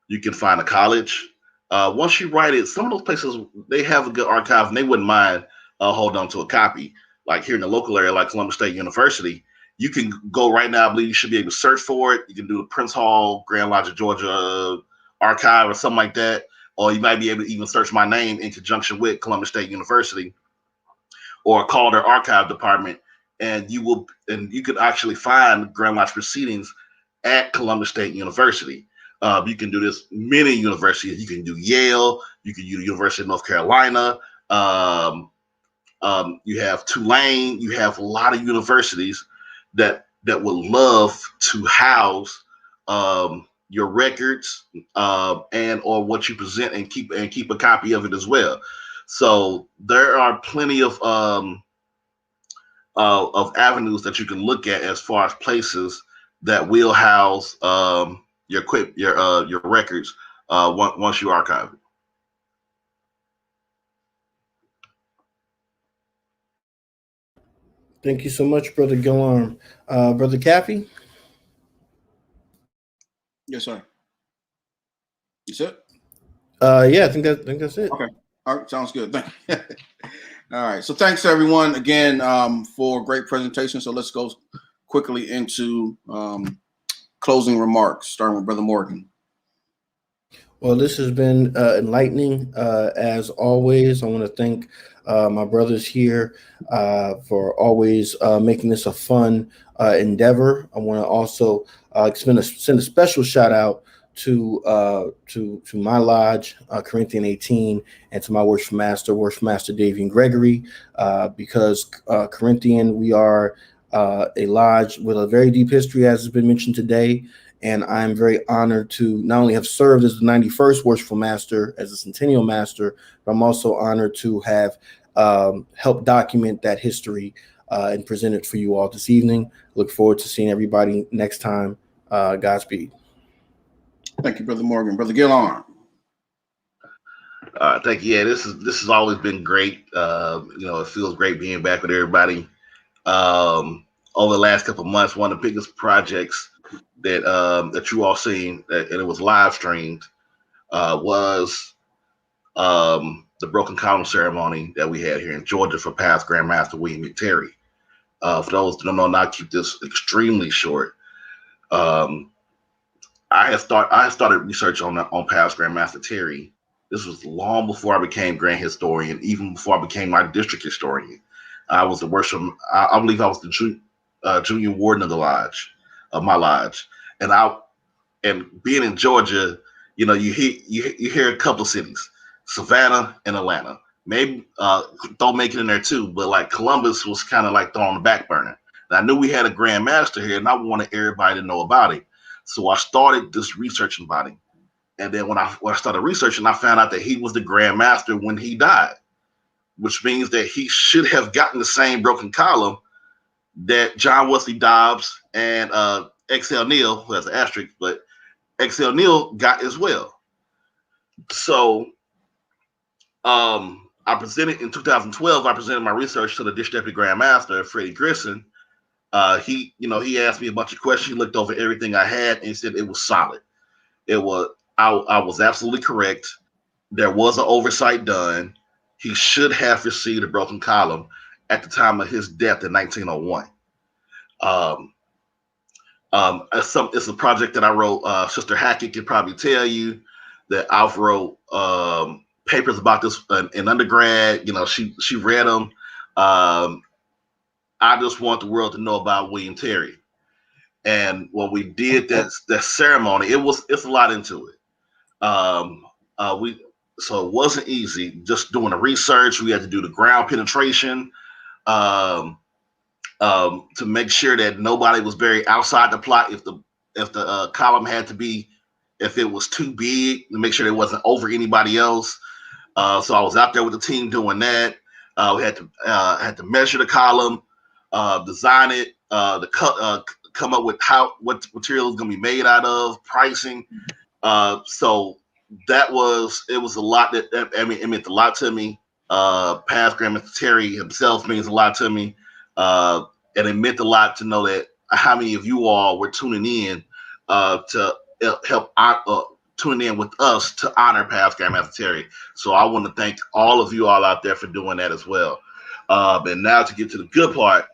you can find a college. Once you write it, some of those places, they have a good archive, and they wouldn't mind holding on to a copy. Like here in the local area, like Columbus State University, you can go right now. I believe you should be able to search for it. You can do the Prince Hall, Grand Lodge of Georgia archive or something like that. Or you might be able to even search my name in conjunction with Columbus State University, or call their archive department, and you could actually find Grand Lodge proceedings at Columbus State University. You can do this many universities. You can do Yale. You can do the University of North Carolina. You have Tulane. You have a lot of universities that would love to house your records and or what you present, and keep a copy of it as well. So there are plenty of avenues that you can look at as far as places that will house your records once you archive it. Thank you so much, Brother Gillarm. Brother Caffey? Yes, sir. That's it? Yeah, I think that's it. Okay. All right, sounds good. Thank you. All right. So thanks everyone again for a great presentation. So let's go quickly into closing remarks, starting with Brother Morgan. Well, this has been enlightening as always. I want to thank my brothers here for always making this a fun endeavor. I want to also send a special shout out to my lodge, Corinthian 18, and to my worship master Davian Gregory, because Corinthian, we are a lodge with a very deep history, as has been mentioned today. And I'm very honored to not only have served as the 91st Worshipful Master, as a Centennial Master, but I'm also honored to have helped document that history and present it for you all this evening. Look forward to seeing everybody next time. Godspeed. Thank you, Brother Morgan. Brother Gillarm. Thank you. Yeah, this has always been great. It feels great being back with everybody. Over the last couple of months, one of the biggest projects that you all seen, and it was live streamed, was the Broken Column ceremony that we had here in Georgia for past Grandmaster William McTerry. For those that don't know, I'll keep this extremely short. I started research on past Grandmaster Terry. This was long before I became Grand Historian, even before I became my district historian. I was the worship. I believe I was the junior warden of the lodge, of my lodge, and being in Georgia, you hear a couple of cities, Savannah and Atlanta. Maybe don't make it in there too, but like Columbus was kind of like thrown on the back burner. And I knew we had a Grand Master here, and I wanted everybody to know about it. So I started this researching about him. And then when I started researching, I found out that he was the Grand Master when he died, which means that he should have gotten the same broken column that John Wesley Dobbs and X.L. Neal, who has an asterisk, but X.L. Neal got as well. So I presented in 2012, I presented my research to the District Deputy Grand Master, Freddie Grissom. He asked me a bunch of questions. He looked over everything I had and he said it was solid. I was absolutely correct. There was an oversight done. He should have received a broken column at the time of his death in 1901. It's a project that I wrote. Sister Hackett can probably tell you that I've wrote papers about this in undergrad. She read them. I just want the world to know about William Terry. And when we did that ceremony, it's a lot into it. So it wasn't easy just doing the research. We had to do the ground penetration to make sure that nobody was very outside the plot. If the column had to be, if it was too big, to make sure it wasn't over anybody else. So I was out there with the team doing that. We had to measure the column, design it, come up with what material is going to be made out of, pricing. So it was a lot it meant a lot to me. Past Grandmaster Terry himself means a lot to me. And it meant a lot to know that how many of you all were tuning in to help tuning in with us to honor past Grandmaster Terry. So I want to thank all of you all out there for doing that as well. And now to get to the good part,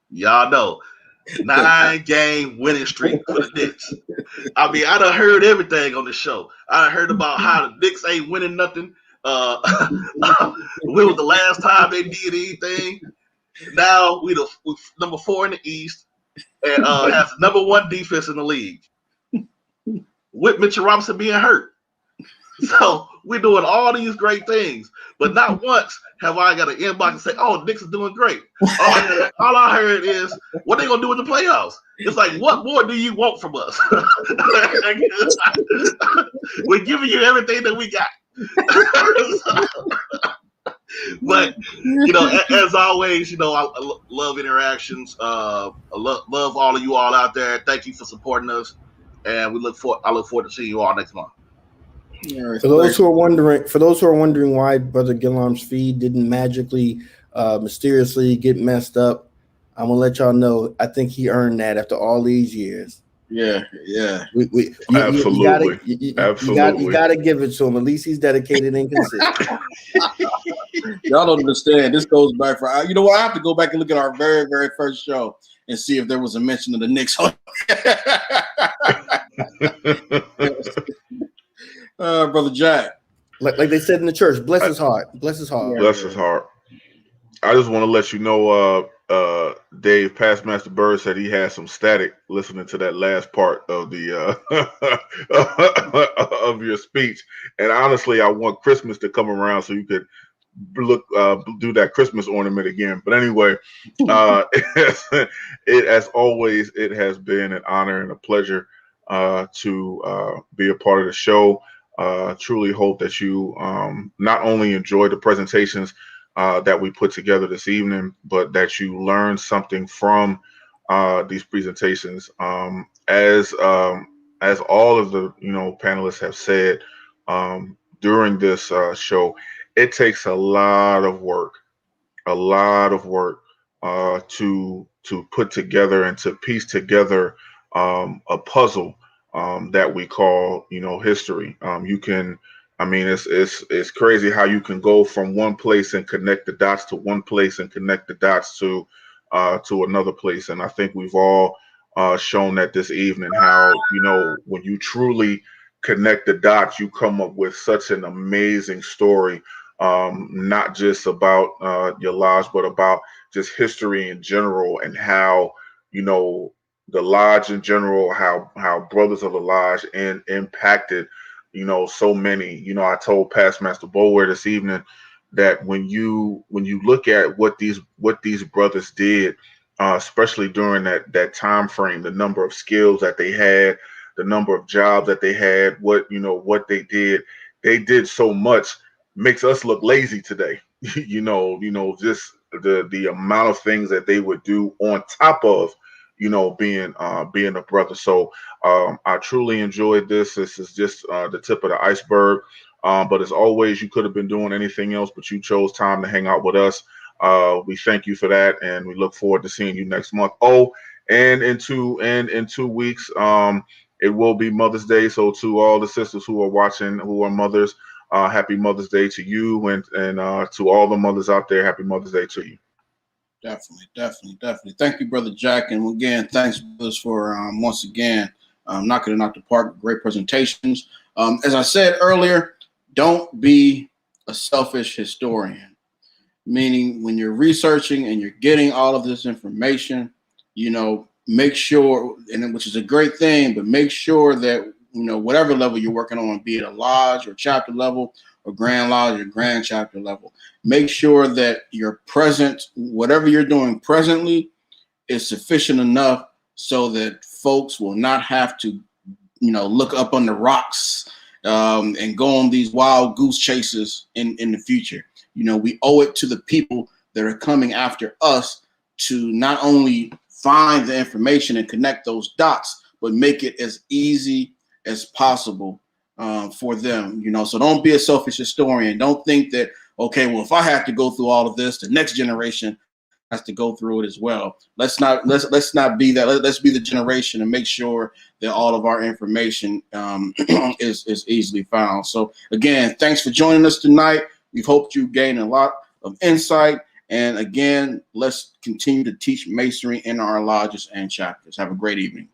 y'all know 9-game winning streak for the Knicks. I mean, I done heard everything on the show. I done heard about how the Knicks ain't winning nothing. When was the last time they did anything? Now we number 4 in the East and has the number 1 defense in the league. With Mitchell Robinson being hurt. So we're doing all these great things, but not once have I got an inbox and say, "Oh, Knicks is doing great." All I heard is, "What they gonna do in the playoffs?" It's like, what more do you want from us? We're giving you everything that we got. But as always, I love interactions. I love all of you all out there. Thank you for supporting us, and I look forward to seeing you all next month. Right, for those who are wondering why Brother Gillarm's feed didn't magically, mysteriously get messed up, I'm gonna let y'all know. I think he earned that after all these years. Yeah. Absolutely. You gotta give it to him. At least he's dedicated and consistent. Y'all don't understand. This goes back for, you know what? I have to go back and look at our very, very first show and see if there was a mention of the Knicks. Brother Jack. Like they said in the church, bless his heart. Bless his heart. Bless his heart. I just want to let you know, Dave, Past Master Bird said he had some static listening to that last part of the of your speech. And honestly, I want Christmas to come around so you could do that Christmas ornament again. But anyway, as always, it has been an honor and a pleasure to be a part of the show. Truly hope that you not only enjoy the presentations that we put together this evening, but that you learn something from these presentations. As all of the panelists have said during this show, it takes a lot of work to put together and to piece together a puzzle that we call history. It's crazy how you can go from one place and connect the dots to one place and connect the dots to another place. And I think we've all shown that this evening how when you truly connect the dots, you come up with such an amazing story. Not just about your lodge, but about just history in general, and how the lodge in general, how brothers of the lodge impacted so many. I told Past Master Bower this evening that when you look at what these brothers did, especially during that time frame, the number of skills that they had, the number of jobs that they had, what they did so much. Makes us look lazy today. Just the amount of things that they would do on top of being a brother. So I truly enjoyed this. This is just the tip of the iceberg. But as always, you could have been doing anything else, but you chose time to hang out with us. We thank you for that, and we look forward to seeing you next month. Oh, and in 2 weeks, it will be Mother's Day. So to all the sisters who are watching, who are mothers, happy Mother's Day to you, and to all the mothers out there, happy Mother's Day to you. Definitely. Thank you, Brother Jack. And again, thanks for once again knocking it out the park. Great presentations. As I said earlier, don't be a selfish historian. Meaning when you're researching and you're getting all of this information, make sure, and which is a great thing, but make sure that whatever level you're working on, be it a lodge or chapter level or grand lodge or grand chapter level, make sure that your present, whatever you're doing presently, is sufficient enough so that folks will not have to, look up on the rocks and go on these wild goose chases in the future. We owe it to the people that are coming after us to not only find the information and connect those dots, but make it as easy as possible for them. So don't be a selfish historian. Don't think that, okay, well, if I have to go through all of this, the next generation has to go through it as well. Let's not be that. Let's be the generation and make sure that all of our information is easily found. So again, thanks for joining us tonight. We hope you gained a lot of insight. And again, let's continue to teach masonry in our lodges and chapters. Have a great evening.